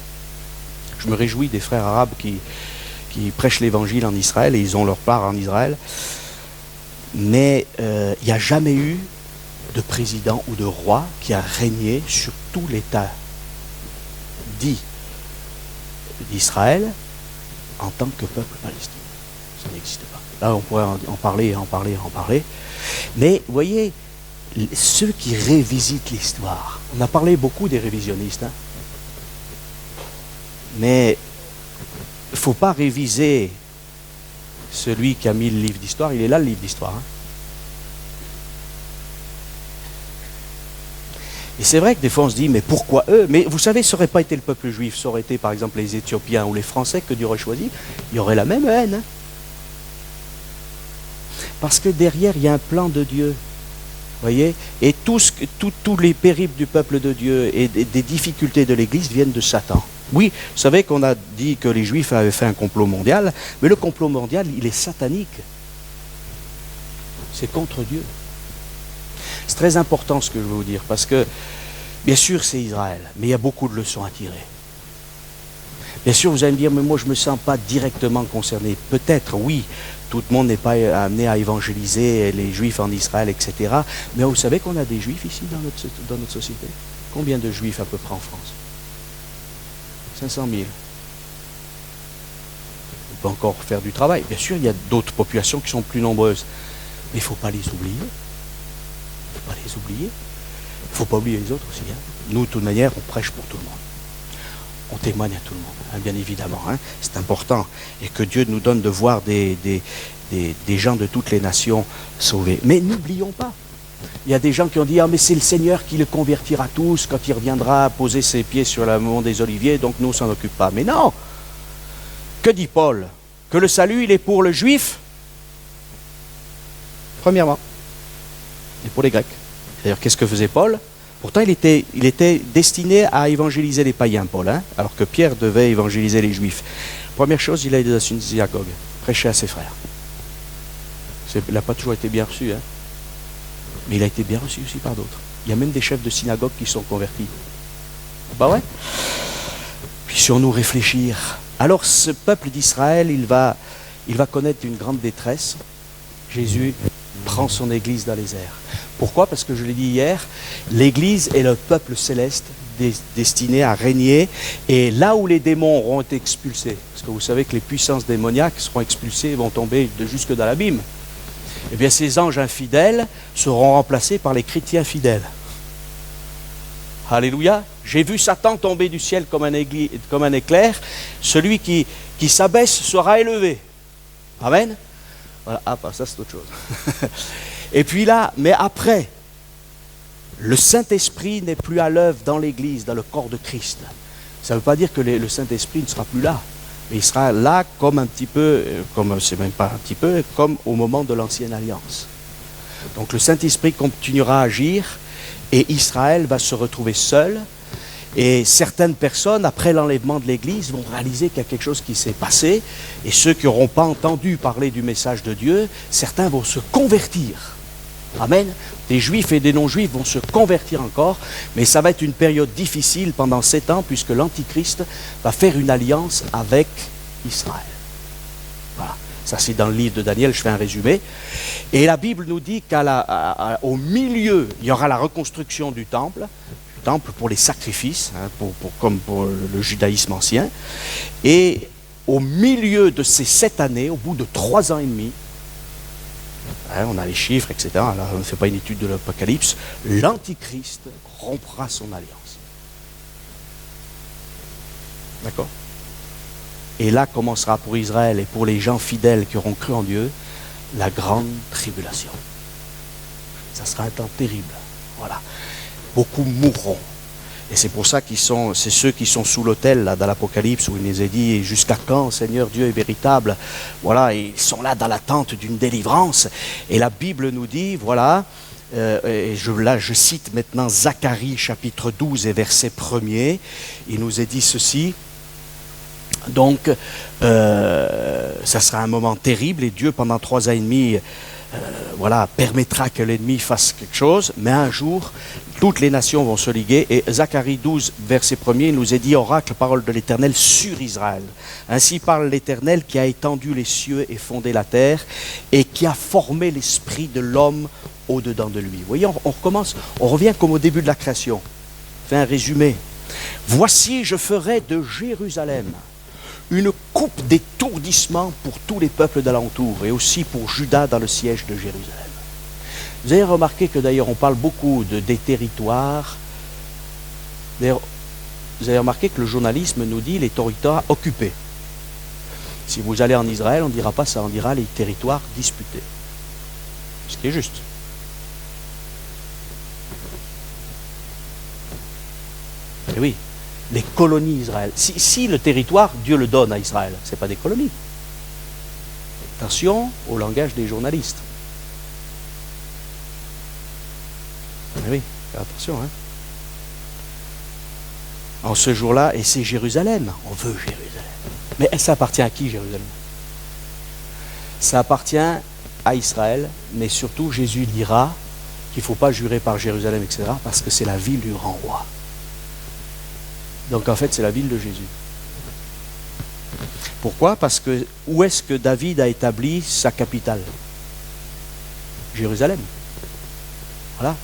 Je me réjouis des frères arabes qui prêchent l'évangile en Israël et ils ont leur part en Israël. Mais il n'y a jamais eu de président ou de roi qui a régné sur tout l'État dit d'Israël en tant que peuple palestinien. Ça n'existe pas. Là, on pourrait en parler, en parler. Mais, vous voyez, ceux qui révisitent l'histoire, on a parlé beaucoup des révisionnistes, hein, mais il ne faut pas réviser celui qui a mis le livre d'histoire, il est là le livre d'histoire. Hein. Et c'est vrai que des fois on se dit, mais pourquoi eux? Mais vous savez, ça n'aurait pas été le peuple juif, ça aurait été par exemple les Éthiopiens ou les Français que Dieu aurait choisi, il y aurait la même haine. Hein. Parce que derrière, il y a un plan de Dieu. Voyez, et tous les périples du peuple de Dieu et des difficultés de l'Église viennent de Satan. Oui, vous savez qu'on a dit que les Juifs avaient fait un complot mondial, mais le complot mondial, il est satanique. C'est contre Dieu. C'est très important ce que je veux vous dire, parce que, bien sûr, c'est Israël, mais il y a beaucoup de leçons à tirer. Bien sûr, vous allez me dire, mais moi, je ne me sens pas directement concerné. Peut-être, oui, tout le monde n'est pas amené à évangéliser les Juifs en Israël, etc. Mais vous savez qu'on a des Juifs ici dans notre société? Combien de Juifs à peu près en France? 500 000. On peut encore faire du travail. Bien sûr, il y a d'autres populations qui sont plus nombreuses. Mais il ne faut pas les oublier. Il ne faut pas les oublier. Il ne faut pas oublier les autres aussi. Hein. Nous, de toute manière, on prêche pour tout le monde. On témoigne à tout le monde, hein, bien évidemment. Hein. C'est important. Et que Dieu nous donne de voir des gens de toutes les nations sauvés. Mais n'oublions pas. Il y a des gens qui ont dit, ah mais c'est le Seigneur qui le convertira tous quand il reviendra poser ses pieds sur le mont des Oliviers, donc nous on s'en occupe pas. Mais non! Que dit Paul? Que le salut il est pour le juif, premièrement, et pour les Grecs. D'ailleurs, qu'est-ce que faisait Paul? Pourtant, il était destiné à évangéliser les païens, Paul, hein, alors que Pierre devait évangéliser les Juifs. Première chose, il a été dans une synagogue, prêcher à ses frères. Il n'a pas toujours été bien reçu, hein, mais il a été bien reçu aussi par d'autres. Il y a même des chefs de synagogue qui sont convertis. Bah ouais. Puissions-nous réfléchir. Alors, ce peuple d'Israël, il va connaître une grande détresse. Jésus prend son Église dans les airs. Pourquoi? Parce que je l'ai dit hier, l'Église est le peuple céleste destiné à régner, et là où les démons auront été expulsés, parce que vous savez que les puissances démoniaques seront expulsées et vont tomber jusque dans l'abîme, eh bien ces anges infidèles seront remplacés par les chrétiens fidèles. Alléluia. J'ai vu Satan tomber du ciel comme un éclair, celui qui s'abaisse sera élevé. Amen. Voilà. Ah, ça c'est autre chose. Et puis là, mais après, le Saint-Esprit n'est plus à l'œuvre dans l'Église, dans le corps de Christ. Ça ne veut pas dire que le Saint-Esprit ne sera plus là. Mais il sera là comme un petit peu, c'est même pas un petit peu, comme au moment de l'Ancienne Alliance. Donc le Saint-Esprit continuera à agir et Israël va se retrouver seul. Et certaines personnes, après l'enlèvement de l'Église, vont réaliser qu'il y a quelque chose qui s'est passé. Et ceux qui n'auront pas entendu parler du message de Dieu, certains vont se convertir. Amen. Des juifs et des non-juifs vont se convertir encore. Mais ça va être une période difficile pendant 7 ans, puisque l'Antichrist va faire une alliance avec Israël. Voilà. Ça, c'est dans le livre de Daniel, je fais un résumé. Et la Bible nous dit qu'au milieu, il y aura la reconstruction du temple pour les sacrifices, hein, comme pour le judaïsme ancien. Et au milieu de ces 7 années, au bout de 3 ans et demi, hein, on a les chiffres, etc. Là, on ne fait pas une étude de l'Apocalypse, l'Antichrist rompra son alliance. D'accord? Et là commencera pour Israël et pour les gens fidèles qui auront cru en Dieu, la grande tribulation. Ça sera un temps terrible. Voilà. Beaucoup mourront. Et c'est pour ça c'est ceux qui sont sous l'autel là, dans l'Apocalypse, où il nous est dit, jusqu'à quand, Seigneur Dieu est véritable? Voilà, ils sont là dans l'attente d'une délivrance. Et la Bible nous dit, voilà, Là je cite maintenant Zacharie chapitre 12 et verset 1er, il nous est dit ceci. Donc, ça sera un moment terrible et Dieu, pendant 3 ans et demi, permettra que l'ennemi fasse quelque chose, mais un jour, toutes les nations vont se liguer. Et Zacharie 12, verset 1er, il nous est dit, oracle, parole de l'Éternel sur Israël. Ainsi parle l'Éternel qui a étendu les cieux et fondé la terre et qui a formé l'esprit de l'homme au-dedans de lui. Vous voyez, on revient comme au début de la création. Je fais un résumé. Voici, je ferai de Jérusalem une coupe d'étourdissement pour tous les peuples d'alentour et aussi pour Juda dans le siège de Jérusalem. Vous avez remarqué que d'ailleurs on parle beaucoup des territoires. D'ailleurs, vous avez remarqué que le journalisme nous dit les territoires occupés. Si vous allez en Israël, on ne dira pas ça, on dira les territoires disputés. Ce qui est juste. Et oui. Les colonies d'Israël. Si le territoire, Dieu le donne à Israël, ce n'est pas des colonies. Attention au langage des journalistes. Mais oui, attention. Hein. En ce jour-là, et c'est Jérusalem, on veut Jérusalem. Mais ça appartient à qui, Jérusalem? Ça appartient à Israël, mais surtout Jésus dira qu'il ne faut pas jurer par Jérusalem, etc., parce que c'est la ville du grand roi. Donc en fait, c'est la ville de Jésus. Pourquoi? Parce que où est-ce que David a établi sa capitale? Jérusalem. Voilà.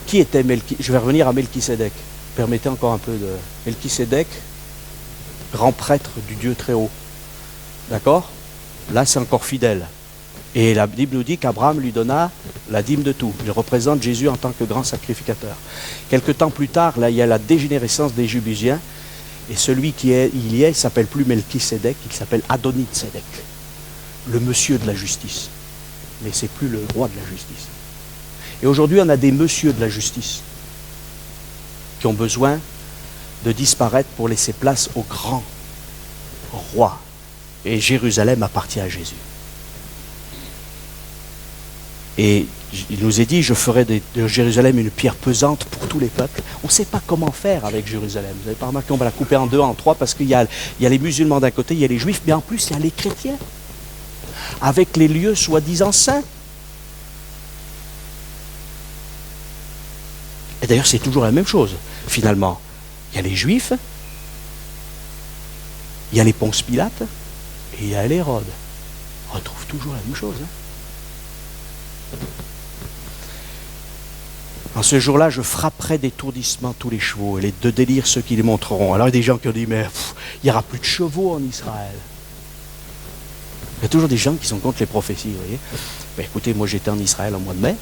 Qui était Melchisédek? Je vais revenir à Melchisédek. Permettez encore un peu de... Melchisédek, grand prêtre du Dieu très haut. D'accord? Là, c'est encore fidèle. Et la Bible nous dit qu'Abraham lui donna la dîme de tout. Il représente Jésus en tant que grand sacrificateur. Quelque temps plus tard, là, il y a la dégénérescence des Jébusiens. Et celui il s'appelle plus Melchisédek, il s'appelle Adonitsédek, le monsieur de la justice. Mais c'est plus le roi de la justice. Et aujourd'hui, on a des messieurs de la justice qui ont besoin de disparaître pour laisser place au grand roi. Et Jérusalem appartient à Jésus. Et il nous est dit, je ferai de Jérusalem une pierre pesante pour tous les peuples. On ne sait pas comment faire avec Jérusalem. Vous n'avez pas remarqué, on va la couper en 2, en 3, parce qu'il y a les musulmans d'un côté, il y a les juifs, mais en plus, il y a les chrétiens, avec les lieux soi-disant saints. Et d'ailleurs, c'est toujours la même chose, finalement. Il y a les juifs, il y a les Ponce Pilate, et il y a les Hérode. On retrouve toujours la même chose, hein. En ce jour-là, je frapperai d'étourdissement tous les chevaux et de délire ceux qui les montreront. Alors il y a des gens qui ont dit, mais il n'y aura plus de chevaux en Israël. Il y a toujours des gens qui sont contre les prophéties, vous voyez. Ben, écoutez, moi j'étais en Israël au mois de mai,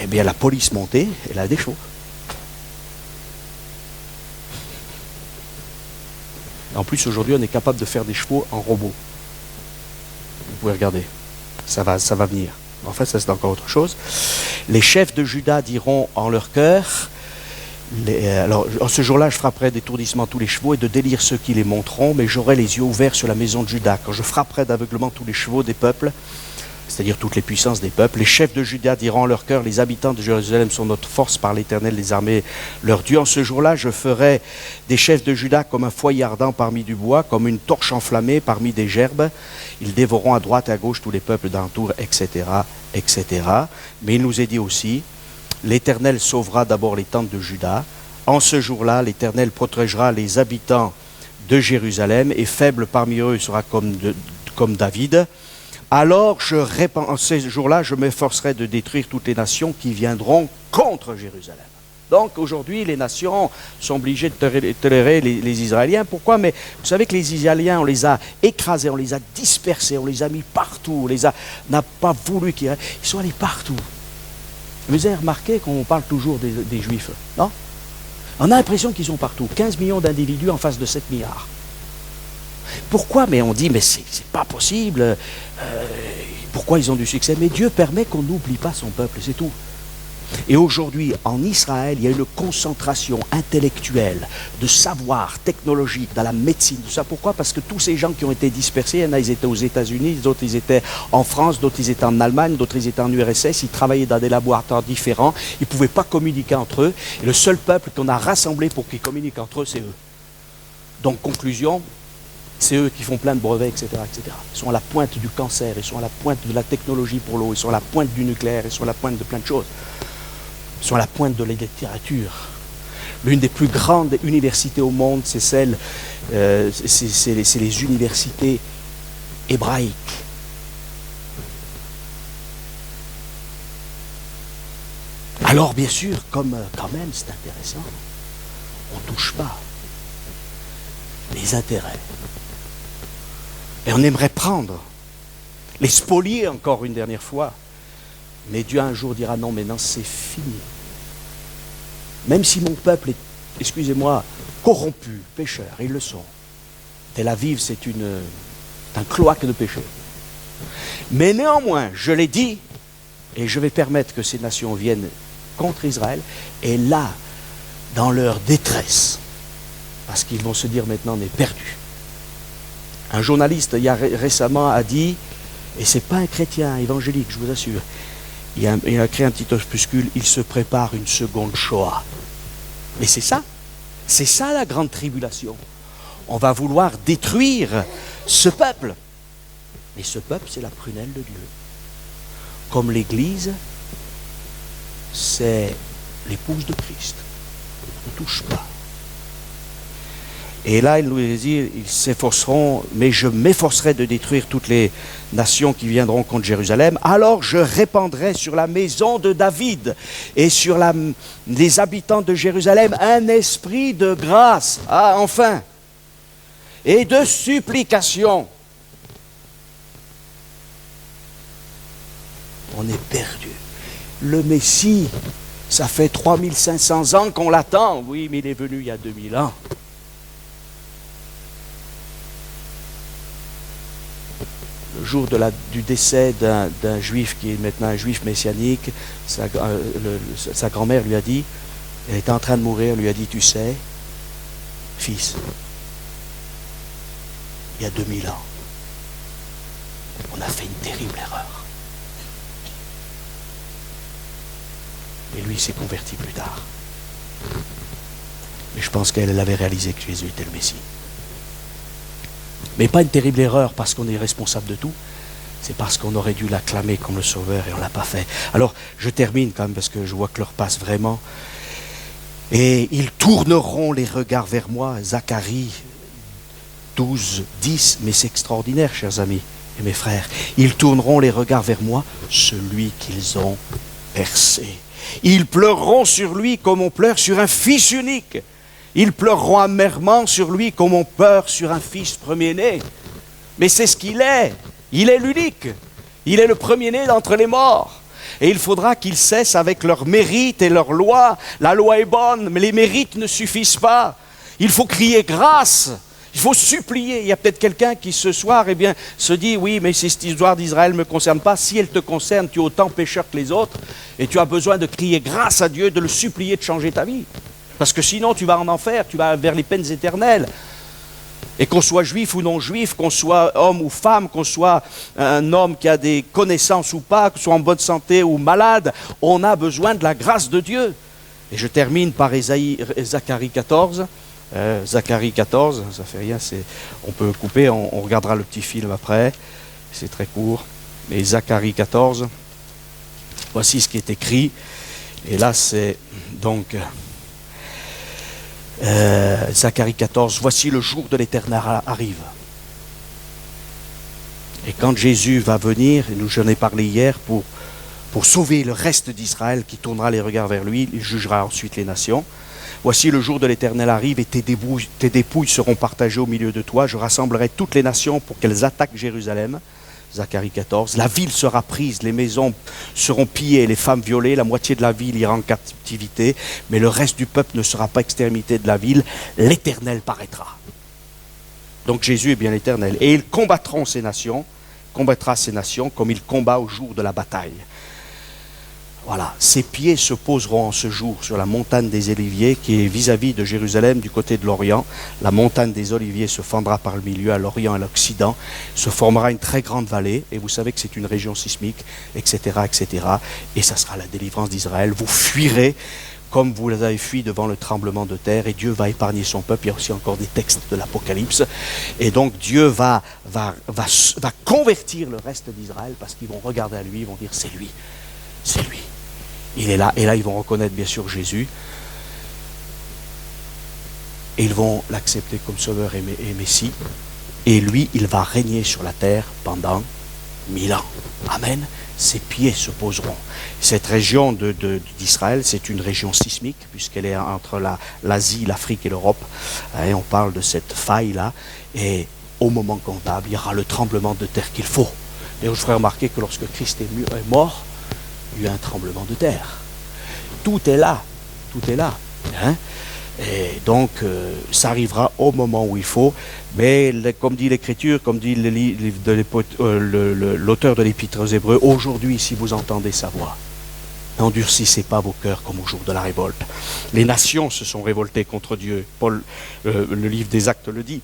et bien la police montée, elle a des chevaux. En plus, aujourd'hui, on est capable de faire des chevaux en robot. Vous pouvez regarder, ça va venir. En fait, ça c'est encore autre chose. Les chefs de Juda diront en leur cœur, alors en ce jour-là, je frapperai d'étourdissement tous les chevaux et de délire ceux qui les monteront, mais j'aurai les yeux ouverts sur la maison de Juda. Quand je frapperai d'aveuglement tous les chevaux des peuples, c'est-à-dire toutes les puissances des peuples, les chefs de Juda diront en leur cœur, les habitants de Jérusalem sont notre force par l'Éternel des armées, leur Dieu. En ce jour-là, je ferai des chefs de Juda comme un foyer ardent parmi du bois, comme une torche enflammée parmi des gerbes. Ils dévoreront à droite et à gauche tous les peuples d'alentour, etc., etc. Mais il nous est dit aussi, l'Éternel sauvera d'abord les tentes de Juda. En ce jour-là, l'Éternel protégera les habitants de Jérusalem, et faible parmi eux sera comme David. Alors, en ces jours-là, je m'efforcerai de détruire toutes les nations qui viendront contre Jérusalem. Donc, aujourd'hui, les nations sont obligées de tolérer les Israéliens. Pourquoi? Mais vous savez que les Israéliens, on les a écrasés, on les a dispersés, on les a mis partout, on n'a pas voulu qu'ils... Ils sont allés partout. Vous avez remarqué qu'on parle toujours des Juifs, non? On a l'impression qu'ils sont partout. 15 millions d'individus en face de 7 milliards. Pourquoi? Mais on dit, mais c'est pas possible. Pourquoi ils ont du succès? Mais Dieu permet qu'on n'oublie pas son peuple, c'est tout. Et aujourd'hui, en Israël, il y a une concentration intellectuelle, de savoir technologique, dans la médecine, tout ça. Pourquoi? Parce que tous ces gens qui ont été dispersés, il y en a, ils étaient aux États-Unis, d'autres, ils étaient en France, d'autres, ils étaient en Allemagne, d'autres, ils étaient en URSS, ils travaillaient dans des laboratoires différents, ils ne pouvaient pas communiquer entre eux. Et le seul peuple qu'on a rassemblé pour qu'ils communiquent entre eux, c'est eux. Donc, conclusion, c'est eux qui font plein de brevets, etc., etc. Ils sont à la pointe du cancer, ils sont à la pointe de la technologie pour l'eau, ils sont à la pointe du nucléaire, ils sont à la pointe de plein de choses. Ils sont à la pointe de la littérature. L'une des plus grandes universités au monde, c'est celle, c'est les universités hébraïques. Alors, bien sûr, comme quand même c'est intéressant, on ne touche pas les intérêts. Et on aimerait prendre, les spolier encore une dernière fois. Mais Dieu un jour dira non, maintenant c'est fini. Même si mon peuple est, excusez-moi, corrompu, pécheur, ils le sont. Tel Aviv, c'est un cloaque de péché. Mais néanmoins, je l'ai dit, et je vais permettre que ces nations viennent contre Israël, et là, dans leur détresse, parce qu'ils vont se dire maintenant on est perdu. Un journaliste récemment a dit, et ce n'est pas un chrétien évangélique, je vous assure, il a créé un petit opuscule, il se prépare une seconde Shoah. Mais c'est ça la grande tribulation. On va vouloir détruire ce peuple. Mais ce peuple, c'est la prunelle de Dieu. Comme l'Église, c'est l'épouse de Christ. On ne touche pas. Et là, il nous dit, ils s'efforceront, mais je m'efforcerai de détruire toutes les nations qui viendront contre Jérusalem. Alors je répandrai sur la maison de David et sur les habitants de Jérusalem un esprit de grâce, enfin, et de supplication. On est perdu. Le Messie, ça fait 3500 ans qu'on l'attend. Oui, mais il est venu il y a 2000 ans. Le jour du décès d'un juif qui est maintenant un juif messianique, sa grand-mère lui a dit, elle était en train de mourir, lui a dit, tu sais, fils, il y a 2000 ans, on a fait une terrible erreur. Et lui s'est converti plus tard. Mais je pense qu'elle avait réalisé que Jésus était le Messie. Mais pas une terrible erreur parce qu'on est responsable de tout, c'est parce qu'on aurait dû l'acclamer comme le Sauveur et on ne l'a pas fait. Alors, je termine quand même parce que je vois que l'heure passe vraiment. Et ils tourneront les regards vers moi, Zacharie 12, 10, mais c'est extraordinaire, chers amis et mes frères. Ils tourneront les regards vers moi, celui qu'ils ont percé. Ils pleureront sur lui comme on pleure sur un fils unique. Ils pleureront amèrement sur lui comme on pleure sur un fils premier-né. Mais c'est ce qu'il est. Il est l'unique. Il est le premier-né d'entre les morts. Et il faudra qu'ils cessent avec leurs mérites et leurs lois. La loi est bonne, mais les mérites ne suffisent pas. Il faut crier grâce. Il faut supplier. Il y a peut-être quelqu'un qui ce soir se dit, oui, mais si cette histoire d'Israël ne me concerne pas, si elle te concerne, tu es autant pécheur que les autres, et tu as besoin de crier grâce à Dieu, de le supplier de changer ta vie. Parce que sinon, tu vas en enfer, tu vas vers les peines éternelles. Et qu'on soit juif ou non juif, qu'on soit homme ou femme, qu'on soit un homme qui a des connaissances ou pas, qu'on soit en bonne santé ou malade, on a besoin de la grâce de Dieu. Et je termine par Zacharie 14. Zacharie 14, ça fait rien, on peut couper, on regardera le petit film après, c'est très court. Mais Zacharie 14, voici ce qui est écrit. Et là, c'est donc... Zacharie 14, voici le jour de l'Éternel arrive. Et quand Jésus va venir, et j'en ai parlé hier, pour sauver le reste d'Israël qui tournera les regards vers lui, il jugera ensuite les nations. Voici le jour de l'Éternel arrive et tes dépouilles seront partagées au milieu de toi. Je rassemblerai toutes les nations pour qu'elles attaquent Jérusalem. Zacharie 14. La ville sera prise, les maisons seront pillées, les femmes violées, la moitié de la ville ira en captivité, mais le reste du peuple ne sera pas exterminé de la ville. L'Éternel paraîtra. Donc Jésus est bien l'Éternel. Et ils combattront ces nations, combattra ces nations comme il combat au jour de la bataille. Voilà, ses pieds se poseront en ce jour sur la montagne des Oliviers qui est vis-à-vis de Jérusalem du côté de l'Orient. La montagne des Oliviers se fendra par le milieu à l'Orient et à l'Occident, se formera une très grande vallée et vous savez que c'est une région sismique, etc., etc. Et ça sera la délivrance d'Israël. Vous fuirez comme vous avez fui devant le tremblement de terre et Dieu va épargner son peuple. Il y a aussi encore des textes de l'Apocalypse. Et donc Dieu va convertir le reste d'Israël parce qu'ils vont regarder à lui, ils vont dire c'est lui. C'est lui. Il est là. Et là, ils vont reconnaître bien sûr Jésus. Et ils vont l'accepter comme sauveur et Messie. Et lui, il va régner sur la terre pendant 1000 ans. Amen. Ses pieds se poseront. Cette région d'Israël, c'est une région sismique, puisqu'elle est entre l'Asie, l'Afrique et l'Europe. Et on parle de cette faille-là. Et au moment comptable, il y aura le tremblement de terre qu'il faut. Et je ferai remarquer que lorsque Christ est mort, il y a eu un tremblement de terre. Tout est là. Tout est là. Hein? Et donc, ça arrivera au moment où il faut. Mais comme dit l'Écriture, comme dit l'auteur de l'Épître aux Hébreux, aujourd'hui, si vous entendez sa voix, n'endurcissez pas vos cœurs comme au jour de la révolte. Les nations se sont révoltées contre Dieu. Paul, le livre des Actes le dit.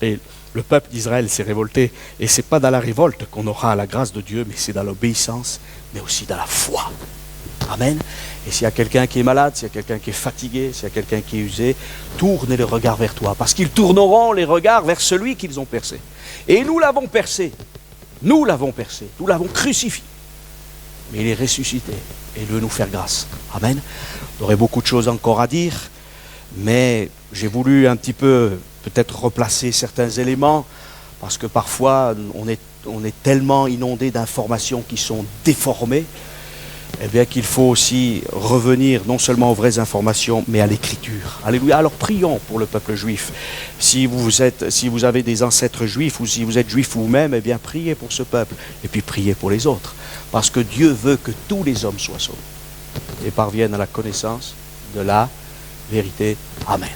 Et le peuple d'Israël s'est révolté. Et ce n'est pas dans la révolte qu'on aura la grâce de Dieu, mais c'est dans l'obéissance, mais aussi dans la foi. Amen. Et s'il y a quelqu'un qui est malade, s'il y a quelqu'un qui est fatigué, s'il y a quelqu'un qui est usé, tournez le regard vers toi, parce qu'ils tourneront les regards vers celui qu'ils ont percé. Et nous l'avons percé. Nous l'avons percé. Nous l'avons crucifié. Mais il est ressuscité. Et il veut nous faire grâce. Amen. Il y aurait beaucoup de choses encore à dire, mais j'ai voulu un petit peu peut-être replacer certains éléments, parce que parfois on est tellement inondé d'informations qui sont déformées, eh bien qu'il faut aussi revenir non seulement aux vraies informations, mais à l'Écriture. Alléluia. Alors prions pour le peuple juif. Si vous avez des ancêtres juifs, ou si vous êtes juif vous-même, eh bien priez pour ce peuple, et puis priez pour les autres, parce que Dieu veut que tous les hommes soient sauvés et parviennent à la connaissance de la vérité. Amen.